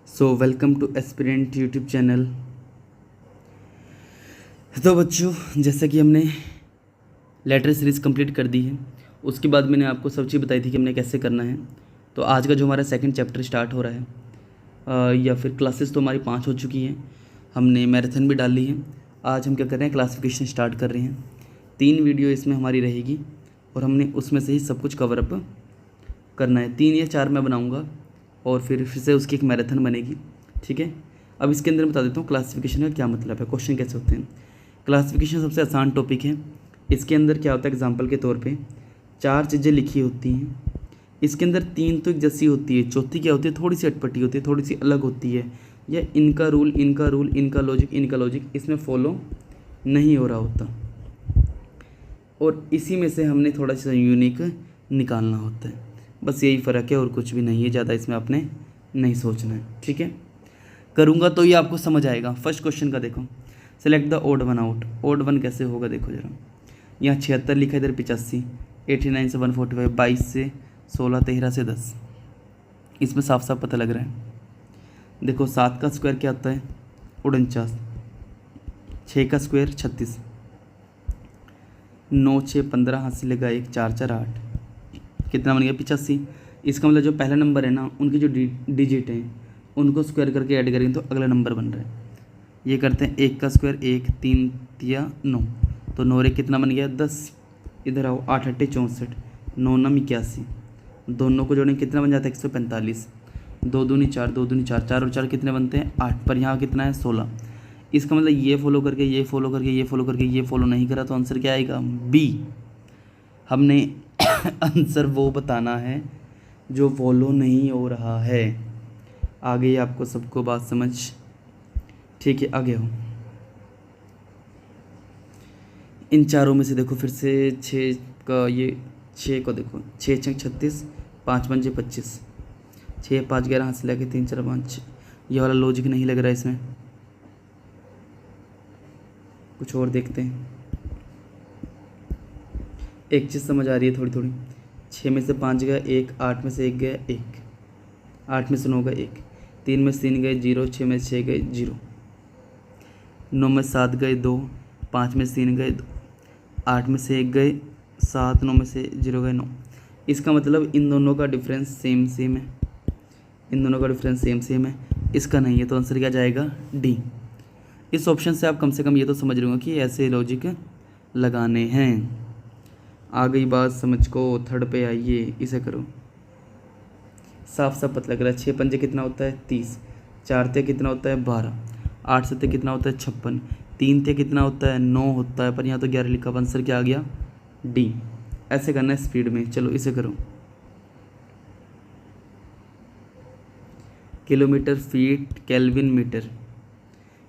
So welcome to aspirant YouTube channel. तो बच्चों, जैसा कि हमने लेटर सीरीज़ कंप्लीट कर दी है, उसके बाद मैंने आपको सब चीज़ बताई थी कि हमने कैसे करना है। तो आज का जो हमारा सेकंड चैप्टर स्टार्ट हो रहा है, या फिर क्लासेस तो हमारी 5 हो चुकी हैं, हमने मैराथन भी डाल ली है। आज हम क्या कर रहे हैं, क्लासिफिकेशन स्टार्ट कर रहे हैं। 3 वीडियो इसमें हमारी रहेगी और हमने उसमें से ही सब कुछ कवर अप करना है। 3 या 4 मैं बनाऊँगा और फिर से उसकी एक मैराथन बनेगी। ठीक है, अब इसके अंदर बता देता हूँ क्लासिफिकेशन का क्या मतलब है, क्वेश्चन कैसे होते हैं। क्लासिफिकेशन सबसे आसान टॉपिक है। इसके अंदर क्या होता है, एग्जांपल के तौर पे 4 चीज़ें लिखी होती हैं। इसके अंदर 3 तो एक जैसी होती है, चौथी क्या होती है, थोड़ी सी अटपटी होती है, थोड़ी सी अलग होती है। या इनका रूल, इनका रूल, इनका लॉजिक इसमें फॉलो नहीं हो रहा होता, और इसी में से हमने थोड़ा सा यूनिक निकालना होता है। बस यही फ़र्क है और कुछ भी नहीं है, ज़्यादा इसमें आपने नहीं सोचना है। ठीक है, करूँगा तो ये आपको समझ आएगा। फर्स्ट क्वेश्चन का देखो, select the odd one out. Odd one कैसे होगा देखो जरा, यहाँ 76 लिखा है, इधर 85, 89 से 145, 22 से 16, 13 से 10। इसमें साफ साफ पता लग रहा है। देखो 7 का स्क्वायर क्या होता है, 49, 6 का स्क्वायर 36, 9 6 15, हाथ से लगा 1, 4 4 8, कितना बन गया 85। इसका मतलब जो पहला नंबर है ना, उनकी जो डिजिट हैं उनको स्क्वायर करके ऐड करेंगे तो अगला नंबर बन रहा है। ये करते हैं, 1 का स्क्वायर 1, 3 तिया 9, तो 9 रे कितना बन गया 10। इधर आओ, 8 8 64, 9 9 81, दोनों को जोड़ेंगे कितना बन जाता है 145, 2 दूनी 4, 2 दूनी 4, 4 और 4 कितने बनते हैं 8, पर यहाँ कितना है 16। इसका मतलब ये फॉलो करके, ये फॉलो करके, ये फॉलो करके, ये फॉलो नहीं करा तो आंसर क्या आएगा बी। हमने आंसर वो बताना है जो फॉलो नहीं हो रहा है। आगे आपको सबको बात समझ, ठीक है, आगे हो। इन चारों में से देखो फिर से 6 का, ये 6 को देखो, 6 6 36, 5 5 25, 6 5 11, हाथ से लेके 3 4 5। ये वाला लॉजिक नहीं लग रहा है इसमें, कुछ और देखते हैं। एक चीज़ समझ आ रही है थोड़ी थोड़ी। 6 में से 5 गया 1, 8 में से 1 गया 1, 8 में से 9 गया 1, 3 में से 3 गए 0, 6 में से 6 गए 0, 9 में से 7 गए 2, 5 में से 3 गए 2, 8 में से 1 गए 7, 9 में से 0 गए 9। इसका मतलब इन दोनों का डिफरेंस सेम सेम है, इन दोनों का डिफरेंस सेम सेम है। इसका नहीं है, तो आंसर क्या जाएगा डी। इस ऑप्शन से आप कम से कम ये तो समझ रहे हो कि ऐसे लॉजिक लगाने हैं। आ गई बात समझ को, थर्ड पे आइए, इसे करो। साफ साफ पता लग रहा है। 6 पंजे कितना होता है 30, 4 ते कितना होता है 12, 8 सत्ते कितना होता है 56, 3 ते कितना होता है 9 होता है, पर यहाँ तो 11 लिखा, आंसर क्या आ गया डी। ऐसे करना है स्पीड में, चलो इसे करो। Kilometre, feet, kelvin, metre.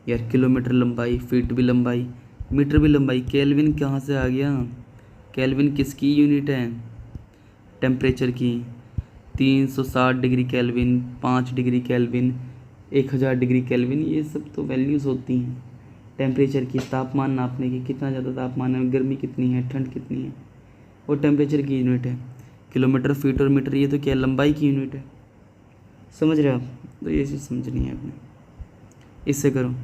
यार किलोमीटर लंबाई, फीट भी लंबाई, मीटर भी लंबाई, केल्विन कहाँ से आ गया। केल्विन किसकी यूनिट है, टेम्परेचर की। 360 degree kelvin, 5 degree kelvin, 1000 degree kelvin, ये सब तो वैल्यूज़ होती हैं टेम्परेचर की, तापमान नापने की, कितना ज़्यादा तापमान है, गर्मी कितनी है, ठंड कितनी है, वो टेम्परेचर की यूनिट है। किलोमीटर, फीट और मीटर ये तो क्या लंबाई की यूनिट है। समझ रहे हो आप, तो ये चीज़ समझनी है आपने। इससे करो।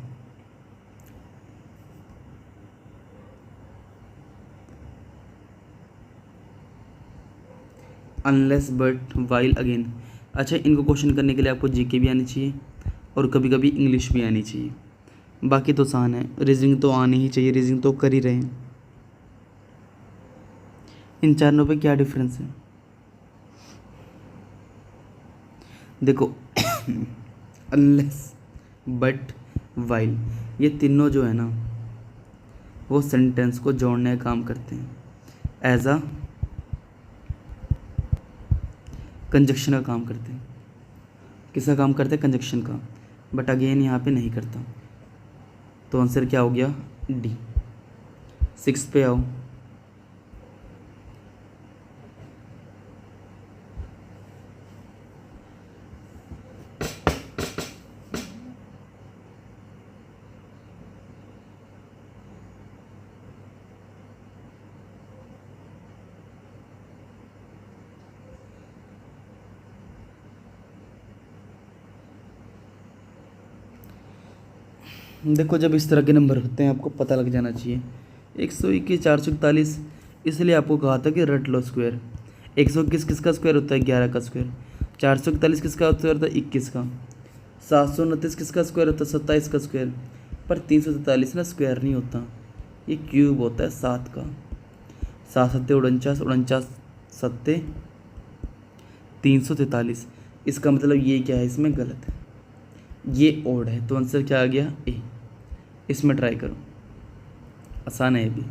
Unless but while again. अच्छा, इनको क्वेश्चन करने के लिए आपको जीके भी आनी चाहिए और कभी कभी इंग्लिश भी आनी चाहिए, बाकी तो आसान है। रीजनिंग तो आनी ही चाहिए, रीजनिंग तो कर ही रहे हैं। इन चारों पे क्या डिफरेंस है देखो। अनलेस, बट, वाइल, ये तीनों जो है ना, वो सेंटेंस को जोड़ने का काम करते हैं, एज अ कंजक्शन का काम करते हैं। किसका काम करते हैं, कंजक्शन का, बट अगेन यहाँ पे नहीं करता। तो आंसर क्या हो गया डी। 6 पे आओ। देखो जब इस तरह के नंबर होते हैं आपको पता लग जाना चाहिए। 121 441, इसलिए आपको कहा था कि रट लो स्क्वायर। 121 किसका स्क्वायर होता है? 11 का स्क्वायर। 441 किसका स्क्वायर होता है? 21 का। 729 किसका स्क्वायर होता है? 27 का स्क्वायर। पर 343 ना स्क्वायर नहीं होता, ये क्यूब होता है 7 का। 7 सत्ते 49, 49 सत्ते 343। इसका मतलब ये क्या है? इसमें गलत है, ये ओड है। तो आंसर क्या आ गया? ए। इसमें ट्राई करो, आसान है ये भी।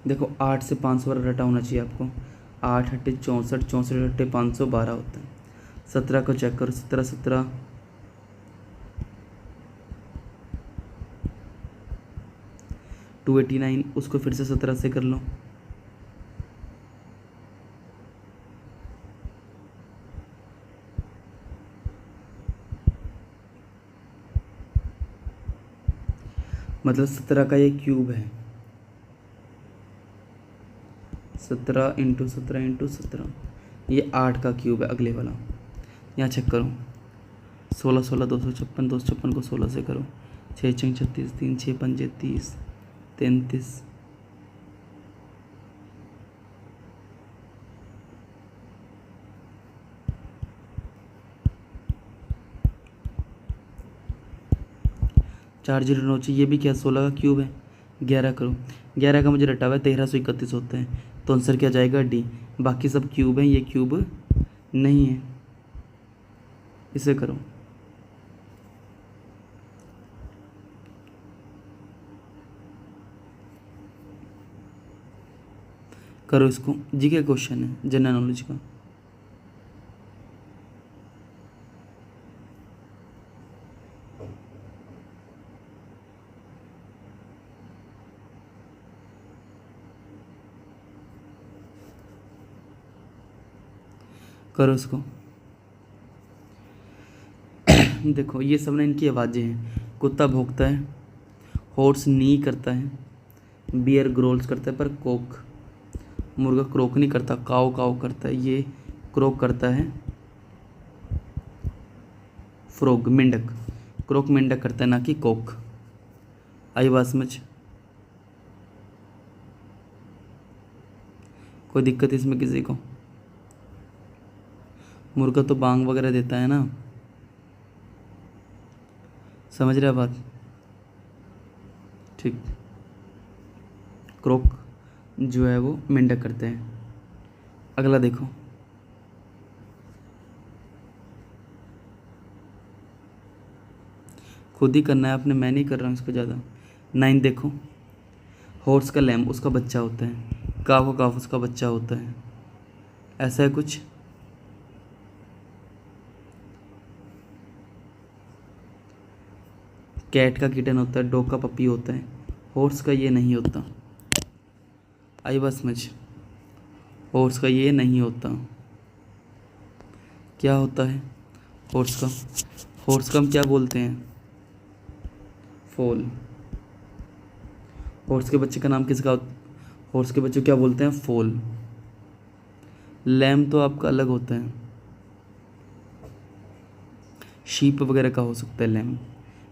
देखो 8 से 500 बार रटा होना चाहिए आपको। 8 अट्ठे 64, 64 अट्ठे 512 होता है। 17 को चेक करो, 17 17 289, उसको फिर से 17 से कर लो। मतलब 17 का ये क्यूब है। 17 इंटू 17 इंटू 17, ये 8 का क्यूब है अगले वाला। यहाँ चेक करो, 16 16 256, 256 को 16 से करो। 6 6 36, 3 6 5 30, 33। चार जीरो 9 चाहिए, ये भी क्या 16 का क्यूब है। 11 करो, 11 का मुझे रटा हुआ है 1331 होता है, तो आंसर क्या जाएगा? डी। बाकी सब क्यूब हैं, ये क्यूब नहीं है। इसे करो, करो इसको। जी का क्वेश्चन है, जनरल नॉलेज का। करो इसको। देखो ये सब ना इनकी आवाज़ें हैं। कुत्ता भौंकता है, हॉर्स नी करता है, बियर ग्रोल्स करता है, पर कोक मुर्गा क्रोक नहीं करता, काव काव करता है। ये क्रोक करता है फ्रॉग, मेंढक। क्रोक मेंढक करता है, ना कि कोक। आई बात समझ? कोई दिक्कत इसमें किसी को? मुर्गा तो बांग वगैरह देता है ना, समझ रहे बात? ठीक। क्रोक जो है वो मेंढक करते हैं। अगला देखो, खुद ही करना है आपने, मैं नहीं कर रहा हूँ इसको ज़्यादा। 9 देखो, हॉर्स का लैम उसका बच्चा होता है, काव का काफ उसका बच्चा होता है, ऐसा है कुछ। कैट का किटन होता है, डॉग का पपी होता है, हॉर्स का ये नहीं होता। आई बात समझ? हॉर्स का ये नहीं होता। क्या होता है हॉर्स का? हॉर्स का हम क्या बोलते हैं? फोल। हॉर्स के बच्चे का नाम किसका हॉर्स के बच्चे क्या बोलते हैं? फोल। लैम तो आपका अलग होता है, शीप वगैरह का हो सकता है लैम,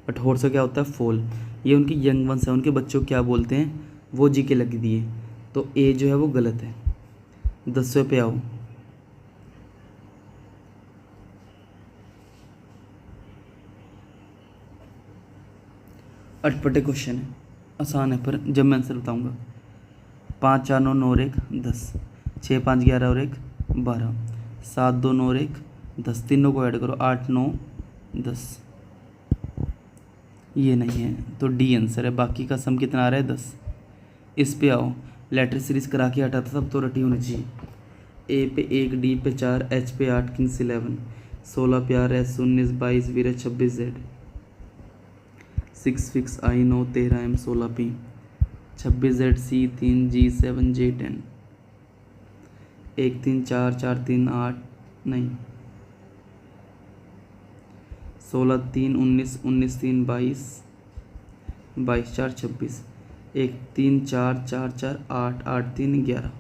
बट हॉर्स का क्या होता है? फोल। ये उनके यंग वंस है, उनके बच्चों को क्या बोलते हैं? वो जी के लग दिए, तो ए जो है वो गलत है। 10वें पे आओ। अटपटे क्वेश्चन है, आसान है, पर जब मैं आंसर बताऊंगा। 5 4 9 9 और 1 10, 6 5 11 और 1 12, 7 2 9 और 1 10, तीनों को ऐड करो 8 9 10। ये नहीं है, तो डी आंसर है। बाकी का सम कितना आ रहा है? 10। इस पे आओ, लेटर सीरीज करा के हटाता सब तो रटी होनी चाहिए। ए पे 1, डी पे 4, एच पे 8, किंग्स 11, 16 प्यार, S 19, 22 Veer, 26 Z, 6 fix I 9, 13 M, 16 P, 26 Z C 3 जी 7 जे 10, 1 3 4 4 3 8 नहीं 16 3 19, 19 3 22, 22 4 26, 1 3 4 4 4 8, 8 3 11,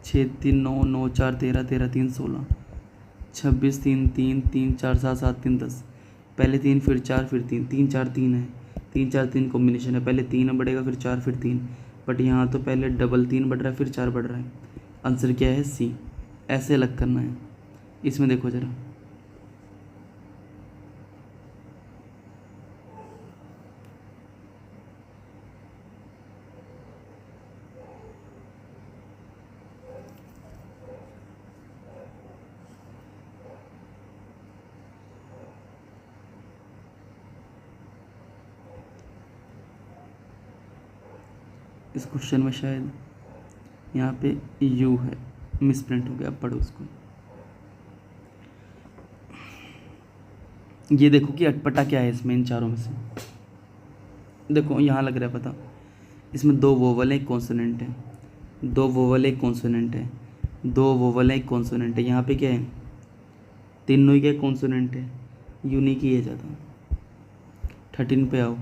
6 3 9 9 4 13, 13 3 16, 26 3 3 3 4 7 7 3 10। पहले 3 फिर 4 फिर 3, 3 4 3 है, 3 4 3 कॉम्बिनेशन है, पहले 3 बढ़ेगा फिर 4 फिर 3, बट यहाँ तो पहले डबल 3 बढ़ रहा है फिर 4 बढ़ रहा है। आंसर क्या है? सी। ऐसे अलग करना है। इसमें देखो ज़रा, इस क्वेश्चन में शायद यहाँ पे यू है, मिसप्रिंट हो गया, अब पढ़ो उसको। ये देखो कि अटपटा क्या है इसमें, इन चारों में से देखो यहाँ लग रहा है पता, इसमें 2 वोवल है, एक कॉन्सोनेंट है, 2 वोवल एक कॉन्सोनेंट है, 2 वोवल एक कॉन्सोनेंट है। यहाँ पे क्या है? तीनों ही क्या कॉन्सोनेंट है, यूनिक ही है ज़्यादा। 13 पे आओ।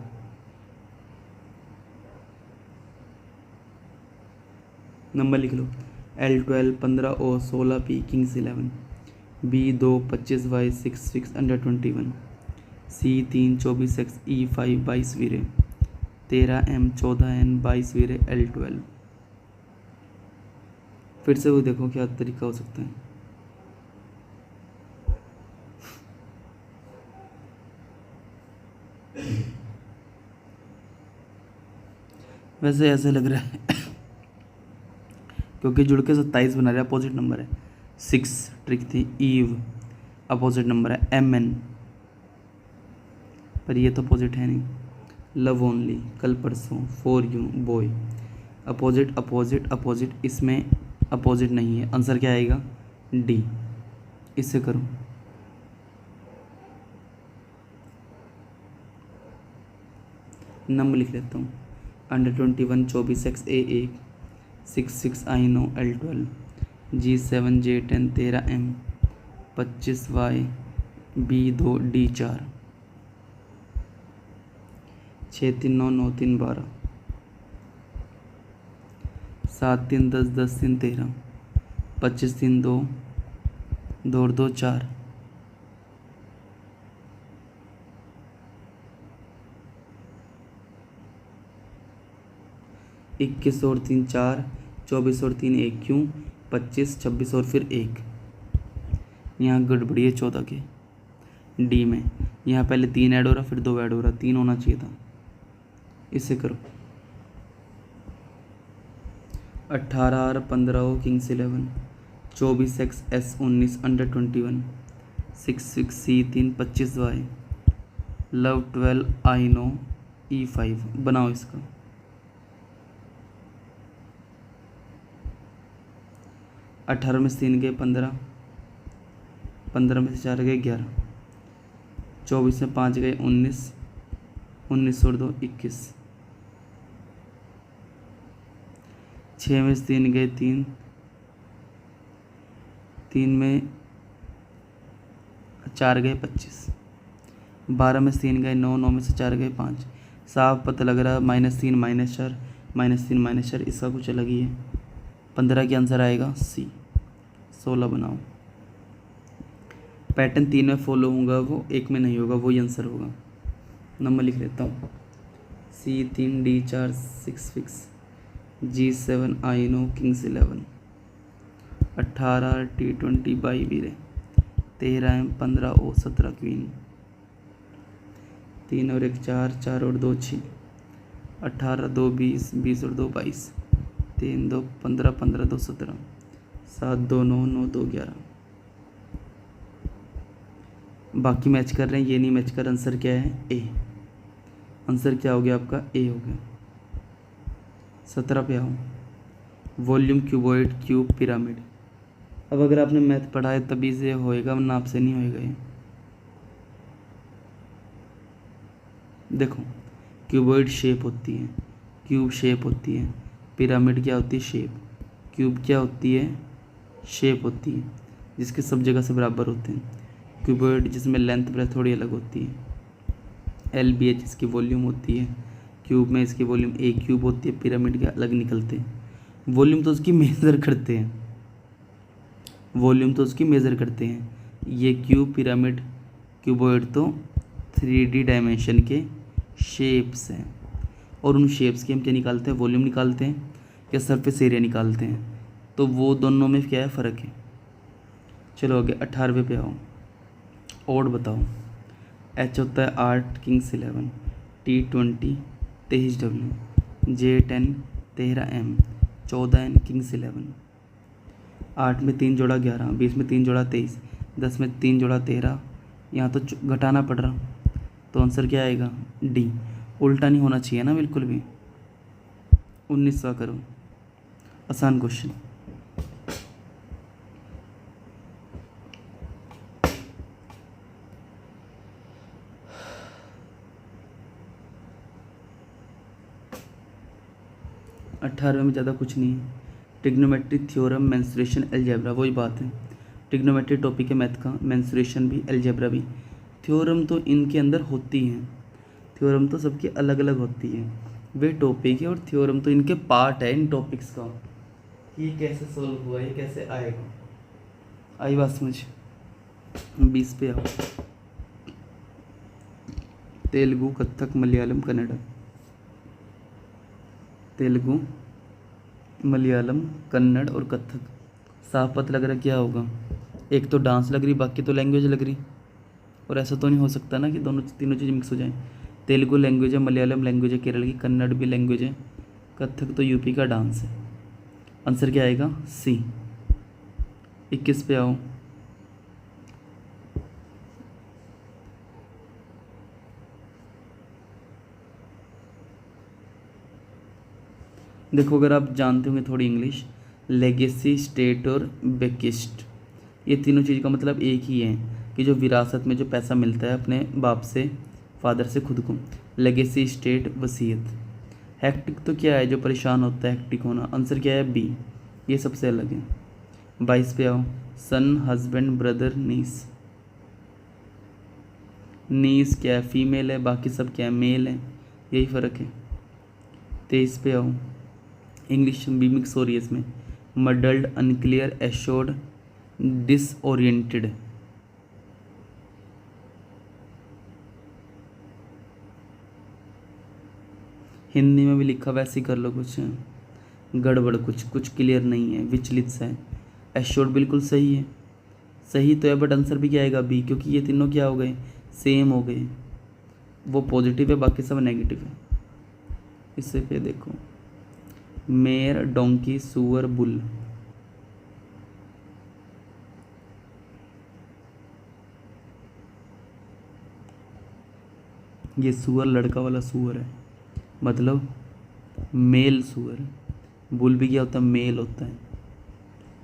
नंबर लिख लो। L12 15 O 16 P Kings 11, B2 25 Y 6 under 21, C3 24 X E5 22 वीरे, 13 M 14 N 22 वीरे L12। फिर से वो देखो क्या तरीका हो सकता है। वैसे ऐसे लग रहा है क्योंकि जुड़ के 27 बना रहा है, अपोजिट नंबर है। 6 ट्रिक थी, ईव अपोजिट नंबर है, MN पर ये तो अपोजिट है नहीं। लव ओनली कल परसों, for you boy, opposite opposite opposite, इसमें अपोजिट नहीं है। आंसर क्या आएगा? डी। इससे करो। नंबर लिख लेता हूँ। Under 21 24 X A1 6 I no L12, G7 J10 13 M 25 Y B2 D4, 6 3 9 9 3 12, 7 3 10 10 3 13, 25 3 2 2 और 2 4, 21 और 3 4, 24 और 3 1, क्यों? 25 26 और फिर 1। यहाँ गड़बड़ी है 14 के डी में। यहाँ पहले 3 ऐड हो रहा फिर 2 ऐड हो रहा, 3 होना चाहिए था। इससे करो। 18 R 15 O kings 11, 24 X S 19 under 21, 6 C3 25 Y love 12 I no E5। बनाओ इसका। 18 में से 3 गए 15, 15 में से 4 गए 11, 24 में 5 गए 19, 19 और 2 21, 6 में से 3 गए 3, 3 में 4 गए 25, 12 में से 3 गए 9, 9 में से 4 गए 5। साफ पता लग रहा है -3 -4 -3 -4, इसका कुछ अलग ही है। 15 की आंसर आएगा सी। 16 बनाओ। पैटर्न 3 में फॉलो होगा, वो 1 में नहीं होगा, वही आंसर होगा। नंबर लिख लेता हूँ। C3 D4 6 fix, G7 I no kings 11, 18 T20 by वीरे, 13 M 15 O 17 क्वीन, 3 और 1 4, 4 और 2 6, 18 2 20, 20 और 2 22, 3 2 15, 15 2 17, 7 2 9, 9 2 11। बाकी मैच कर रहे हैं, ये नहीं मैच कर। आंसर क्या है? ए। आंसर क्या हो गया आपका? ए हो गया। 17 पे आओ। Volume cuboid cube pyramid. अब अगर आपने मैथ पढ़ा है तभी से होएगा, वरना आपसे नहीं होएगा ये। देखो, क्यूबॉइड शेप होती है, क्यूब शेप होती है, पिरामिड क्या होती है? शेप। क्यूब क्या होती है? शेप होती है, जिसके सब जगह से बराबर होते हैं। क्यूबॉइड जिसमें लेंथ ब्रेथ थोड़ी अलग होती है। LBH इसकी वॉल्यूम होती है। क्यूब में इसकी वॉल्यूम ए क्यूब होती है। पिरामिड के अलग निकलते हैं। वॉल्यूम तो उसकी मेज़र करते हैं, वॉल्यूम तो उसकी मेज़र करते हैं। ये क्यूब, पिरामिड, क्यूबॉइड तो 3D डायमेंशन के शेप्स हैं, और उन शेप्स की हम क्या निकालते हैं, वॉल्यूम निकालते हैं या सरफेस एरिया निकालते हैं। तो वो दोनों में क्या है, फ़र्क है। चलो आगे 18वें पे आओ। ओड बताओ। H होता है 8 Kings 11, T20 23W, J10 13M, 14N Kings 11। 8 में 3 जोड़ा 11, 20 में 3 जोड़ा 23, 10 में 3 जोड़ा 13। यहाँ तो घटाना पड़ रहा, तो आंसर क्या आएगा, डी। उल्टा नहीं होना चाहिए ना बिल्कुल भी। 19वां करो, आसान क्वेश्चन। अट्ठारहवें में ज़्यादा कुछ नहीं है। ट्रिग्नोमेट्री थ्योरम, मेंसुरेशन, अलजेब्रा, वही बात है। ट्रिग्नोमेट्री टॉपिक है मैथ का, मेंसुरेशन भी, अलजेब्रा भी। थ्योरम तो इनके अंदर होती हैं, थ्योरम तो सबकी अलग अलग होती है, वे टॉपिक है, और थ्योरम तो इनके पार्ट है इन टॉपिक्स का। ये कैसे सोल्व हुआ, ये कैसे आएगा, आई बात समझ। 20 पे आओ। तेलुगु, कथक, मलयालम, कन्नड़। तेलुगु, मलयालम, कन्नड़ और कथक। साफ पता लग रहा क्या होगा, एक तो डांस लग रही, बाकी तो लैंग्वेज लग रही। और ऐसा तो नहीं हो सकता ना कि दोनों तीनों चीज़ मिक्स हो जाएं। तेलुगु लैंग्वेज है, मलयालम लैंग्वेज है केरल की, कन्नड़ भी लैंग्वेज है, कथक तो यूपी का डांस है। आंसर क्या आएगा, सी। 21 पे आओ। देखो अगर आप जानते होंगे थोड़ी इंग्लिश, लेगेसी, स्टेट और बेकिस्ट, ये तीनों चीज़ का मतलब एक ही है कि जो विरासत में जो पैसा मिलता है अपने बाप से, फादर से खुद को। लेगेसी, स्टेट, वसीयत। हेक्टिक तो क्या है, जो परेशान होता है, हेक्टिक होना। आंसर क्या है, बी, ये सबसे अलग है। 22 पे आओ। सन, हस्बैंड, ब्रदर, नीस। नीस क्या है, फीमेल है, बाकी सब क्या है, मेल है, यही फ़र्क है। 23 पे आओ। इंग्लिश भी मिक्स हो रही है इसमें। Muddled, unclear, assured, disoriented. Hindi में भी लिखा वैसे ही कर लो, कुछ गड़बड़, कुछ क्लियर नहीं है, विचलित सा है। एश्योर्ड बिल्कुल सही है, सही तो है, बट आंसर भी क्या आएगा, बी, क्योंकि ये तीनों क्या हो गए, सेम हो गए। वो पॉजिटिव है, बाकी सब नेगेटिव है। इससे पे देखो, मेयर, डोंकी, सुअर, बुल। ये सुअर लड़का वाला सुअर है, मतलब मेल सुअर। बुल भी क्या होता है, मेल होता है।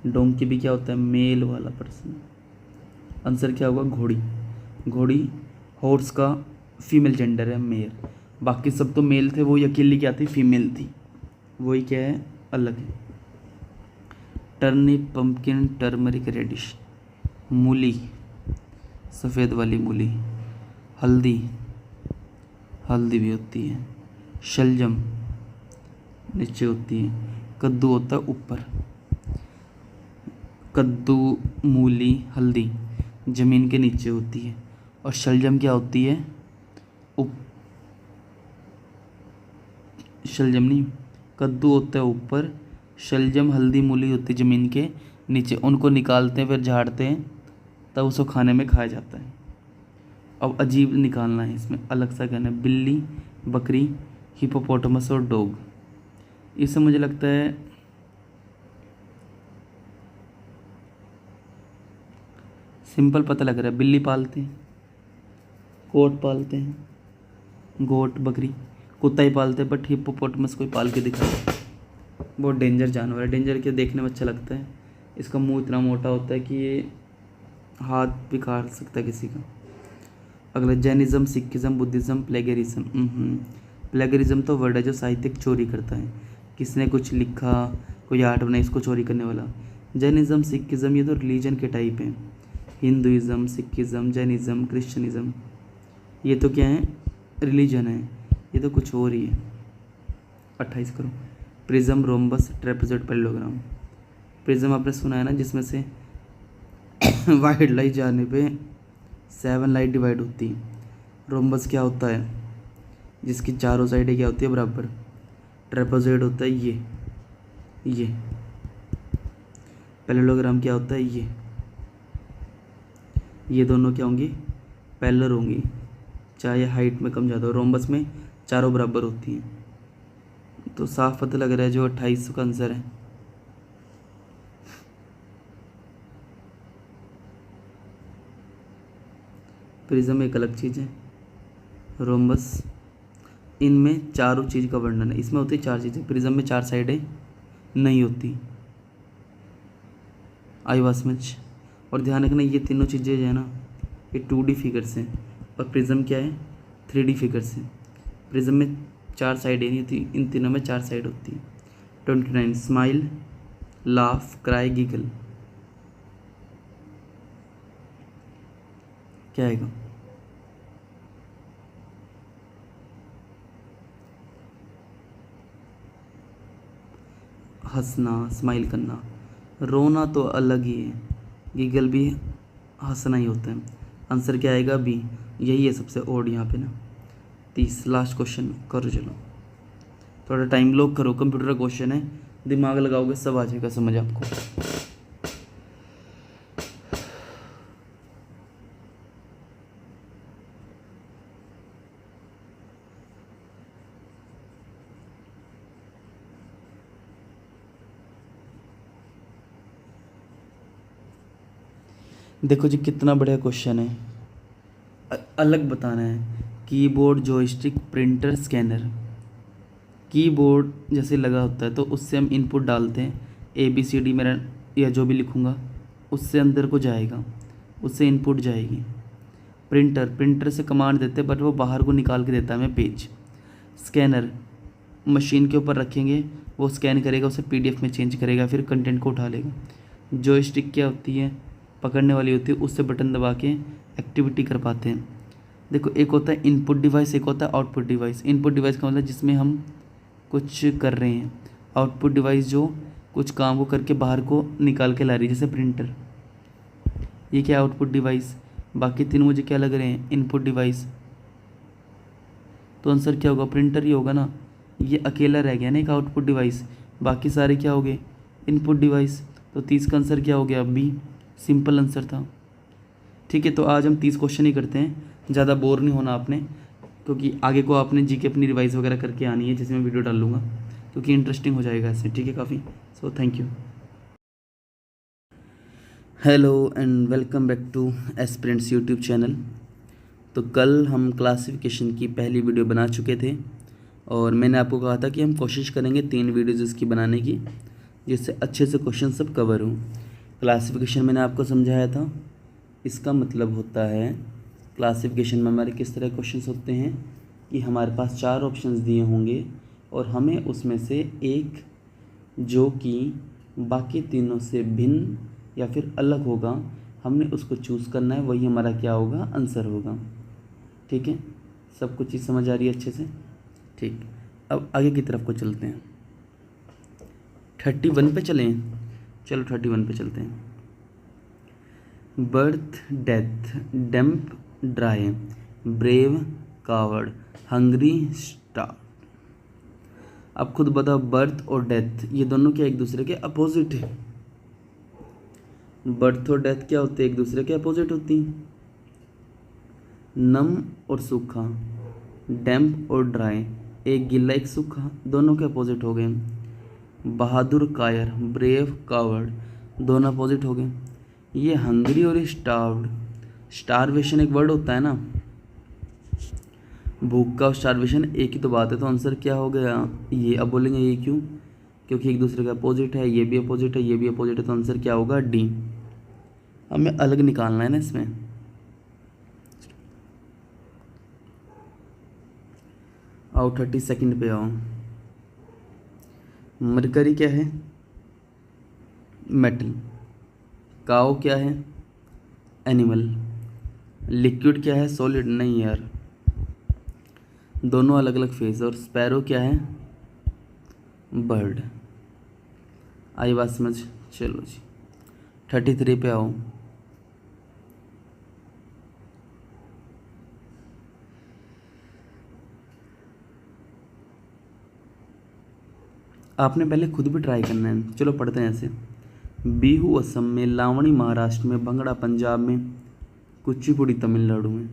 डोंकी भी क्या होता है, मेल वाला पर्सन। आंसर क्या होगा, घोड़ी। घोड़ी हॉर्स का फीमेल जेंडर है, मेल। बाकी सब तो मेल थे, वही अकेली क्या थी, फीमेल थी, वही क्या है, अलग है। Turnip, pumpkin, turmeric, radish. मूली, सफ़ेद वाली मूली। हल्दी, हल्दी भी होती है। शलजम नीचे होती है। कद्दू होता है ऊपर। कद्दू, मूली, हल्दी ज़मीन के नीचे होती है, और शलजम क्या होती है, शलजम नहीं, कद्दू होता है ऊपर, शलजम, हल्दी, मूली होती है ज़मीन के नीचे। उनको निकालते हैं, फिर झाड़ते हैं, तब उसको खाने में खाया जाता है। अब अजीब निकालना है इसमें, अलग सा कहना है। बिल्ली, बकरी, हिपोपोटामस और डॉग। इससे मुझे लगता है सिंपल पता लग रहा है, बिल्ली पालते हैं, गोट पालते हैं, गोट, बकरी, कुत्ता ही पालते हैं, बट हिप्पोपोटामस कोई पाल के दिखाता है। बहुत डेंजर जानवर है, डेंजर के देखने में अच्छा लगता है। इसका मुंह इतना मोटा होता है कि ये हाथ भी काट सकता है किसी का। अगला, Jainism, Sikhism, Buddhism, plagiarism. Plagiarism तो वर्ड है जो साहित्यिक चोरी करता है, किसने कुछ लिखा, कोई आर्ट बनाई, इसको चोरी करने वाला। जैनिज़्म, सिखिज़्म ये तो रिलीजन के टाइप हैं। हिंदुइज़्म, सिखिज़्म, जैनिज़्म, क्रिश्चियनिज़्म, ये तो क्या है, रिलीजन है, ये तो कुछ और ही है। 28 करो। Prism, rhombus, trapezoid, parallelogram. Prism आपने सुना है ना, जिसमें से वाइट लाइट जाने पे 7 लाइट डिवाइड होती है। रोम्बस क्या होता है, जिसकी चारों साइडें क्या होती है, बराबर। ट्रेपेजॉइड होता है ये। पैरेललोग्राम क्या होता है, ये दोनों क्या होंगी, पैरेलल होंगी, चाहे हाइट में कम ज़्यादा हो। रोम्बस में चारों बराबर होती हैं। तो साफ पता लग रहा है जो 28 का आंसर है। प्रिज्म एक अलग चीज़ है, रोम्बस, इनमें चारों चीज़ का वर्णन है। इसमें होती है 4 चीज़ें, प्रिज्म में 4 साइडें नहीं होती। आई बात समझ। और ध्यान रखना, ये तीनों चीज़ें जो है ना, ये 2D फिगर्स हैं, और प्रिज्म क्या है, 3D फिगर्स हैं। प्रिज्म में 4 साइडें नहीं होती, इन तीनों में 4 साइड होती है। 29, स्माइल, लाफ, क्राई, गिगल, क्या आएगा, हंसना, स्माइल करना। रोना तो अलग ही है, गिगल भी हंसना ही होता है। आंसर क्या आएगा, बी, यही है सबसे ओड यहाँ पे ना। 30, लास्ट क्वेश्चन करो, चलो थोड़ा टाइम लो, करो, कंप्यूटर का क्वेश्चन है, दिमाग लगाओगे सब आ जाएगा समझ आपको। देखो जी, कितना बढ़िया क्वेश्चन है। अलग बताना है, keyboard, joystick, printer, scanner. Keyboard जैसे लगा होता है तो उससे हम इनपुट डालते हैं, ABCD मेरा या जो भी लिखूँगा उससे अंदर को जाएगा, उससे इनपुट जाएगी। प्रिंटर से कमांड देते हैं बट वो बाहर को निकाल के देता है हमें पेज। स्कैनर मशीन के ऊपर रखेंगे, वो स्कैन करेगा, उसे PDF में चेंज करेगा, फिर कंटेंट को उठा लेगा। जॉयस्टिक क्या होती है, पकड़ने वाली होती है, उससे बटन दबा के एक्टिविटी कर पाते हैं। देखो, एक होता है इनपुट डिवाइस, एक होता है आउटपुट डिवाइस। इनपुट डिवाइस का मतलब जिसमें हम कुछ कर रहे हैं, आउटपुट डिवाइस जो कुछ काम को करके बाहर को निकाल के ला रही है, जैसे प्रिंटर, ये क्या आउटपुट डिवाइस। बाकी तीन मुझे क्या लग रहे हैं, इनपुट डिवाइस। तो आंसर क्या होगा, प्रिंटर ही होगा ना, ये अकेला रह गया ना एक आउटपुट डिवाइस, बाकी सारे क्या हो गए, इनपुट डिवाइस। तो 30 का आंसर क्या हो गया, बी, सिंपल आंसर था। ठीक है, तो आज हम 30 क्वेश्चन ही करते हैं, ज़्यादा बोर नहीं होना आपने, क्योंकि आगे को आपने जीके अपनी रिवाइज वगैरह करके आनी है, जिसमें मैं वीडियो डाल लूँगा, क्योंकि इंटरेस्टिंग हो जाएगा ऐसे। ठीक है, काफ़ी। So thank you. Hello and welcome back two aspirants YouTube channel. तो कल हम क्लासिफिकेशन की पहली वीडियो बना चुके थे, और मैंने आपको कहा था कि हम कोशिश करेंगे 3 वीडियोज़ इसकी बनाने की, जिससे अच्छे से क्वेश्चन सब कवर हों। क्लासिफिकेशन मैंने आपको समझाया था, इसका मतलब होता है क्लासिफिकेशन में हमारे किस तरह क्वेश्चंस होते हैं कि हमारे पास 4 ऑप्शंस दिए होंगे, और हमें उसमें से एक जो कि बाकी तीनों से भिन्न या फिर अलग होगा, हमने उसको चूज़ करना है, वही हमारा क्या होगा, आंसर होगा। ठीक है, सब कुछ चीज़ समझ आ रही है अच्छे से। ठीक, अब आगे की तरफ को चलते हैं। 31 पे चलें, चलो 31 पे चलते हैं। Birth, death, damp, dry, brave, coward, hungry, star. अब खुद बताओ, बर्थ और डेथ ये दोनों क्या एक दूसरे के अपोजिट है। बर्थ और डेथ क्या होते हैं, एक दूसरे के अपोजिट होती हैं। नम और सूखा, डैम्प और ड्राई, एक गीला एक सूखा, दोनों के अपोजिट हो गए। बहादुर कायर, ब्रेव कावर्ड, दोनों अपोजिट हो गए। ये हंग्री और स्टार्व्ड, स्टारवेशन एक वर्ड होता है ना, भूख का और स्टारवेशन एक ही तो बात है। तो आंसर क्या हो गया, ये। अब बोलेंगे ये क्यों, क्योंकि एक दूसरे का अपोजिट है, ये भी अपोजिट है, ये भी अपोजिट है, तो आंसर क्या होगा, डी। हमें अलग निकालना है ना इसमें। आओ 32 पे आओ। मरकरी क्या है, मेटल। काओ क्या है, एनिमल। लिक्विड क्या है, सॉलिड नहीं यार, दोनों अलग अलग फेस। और स्पैरो क्या है, बर्ड। आई बात समझ। चलो जी 33 पे आओ। आपने पहले खुद भी ट्राई करना है। चलो पढ़ते हैं ऐसे। बिहू असम में, लावणी महाराष्ट्र में, भंगड़ा पंजाब में, कुचिपुड़ी तमिलनाडु में।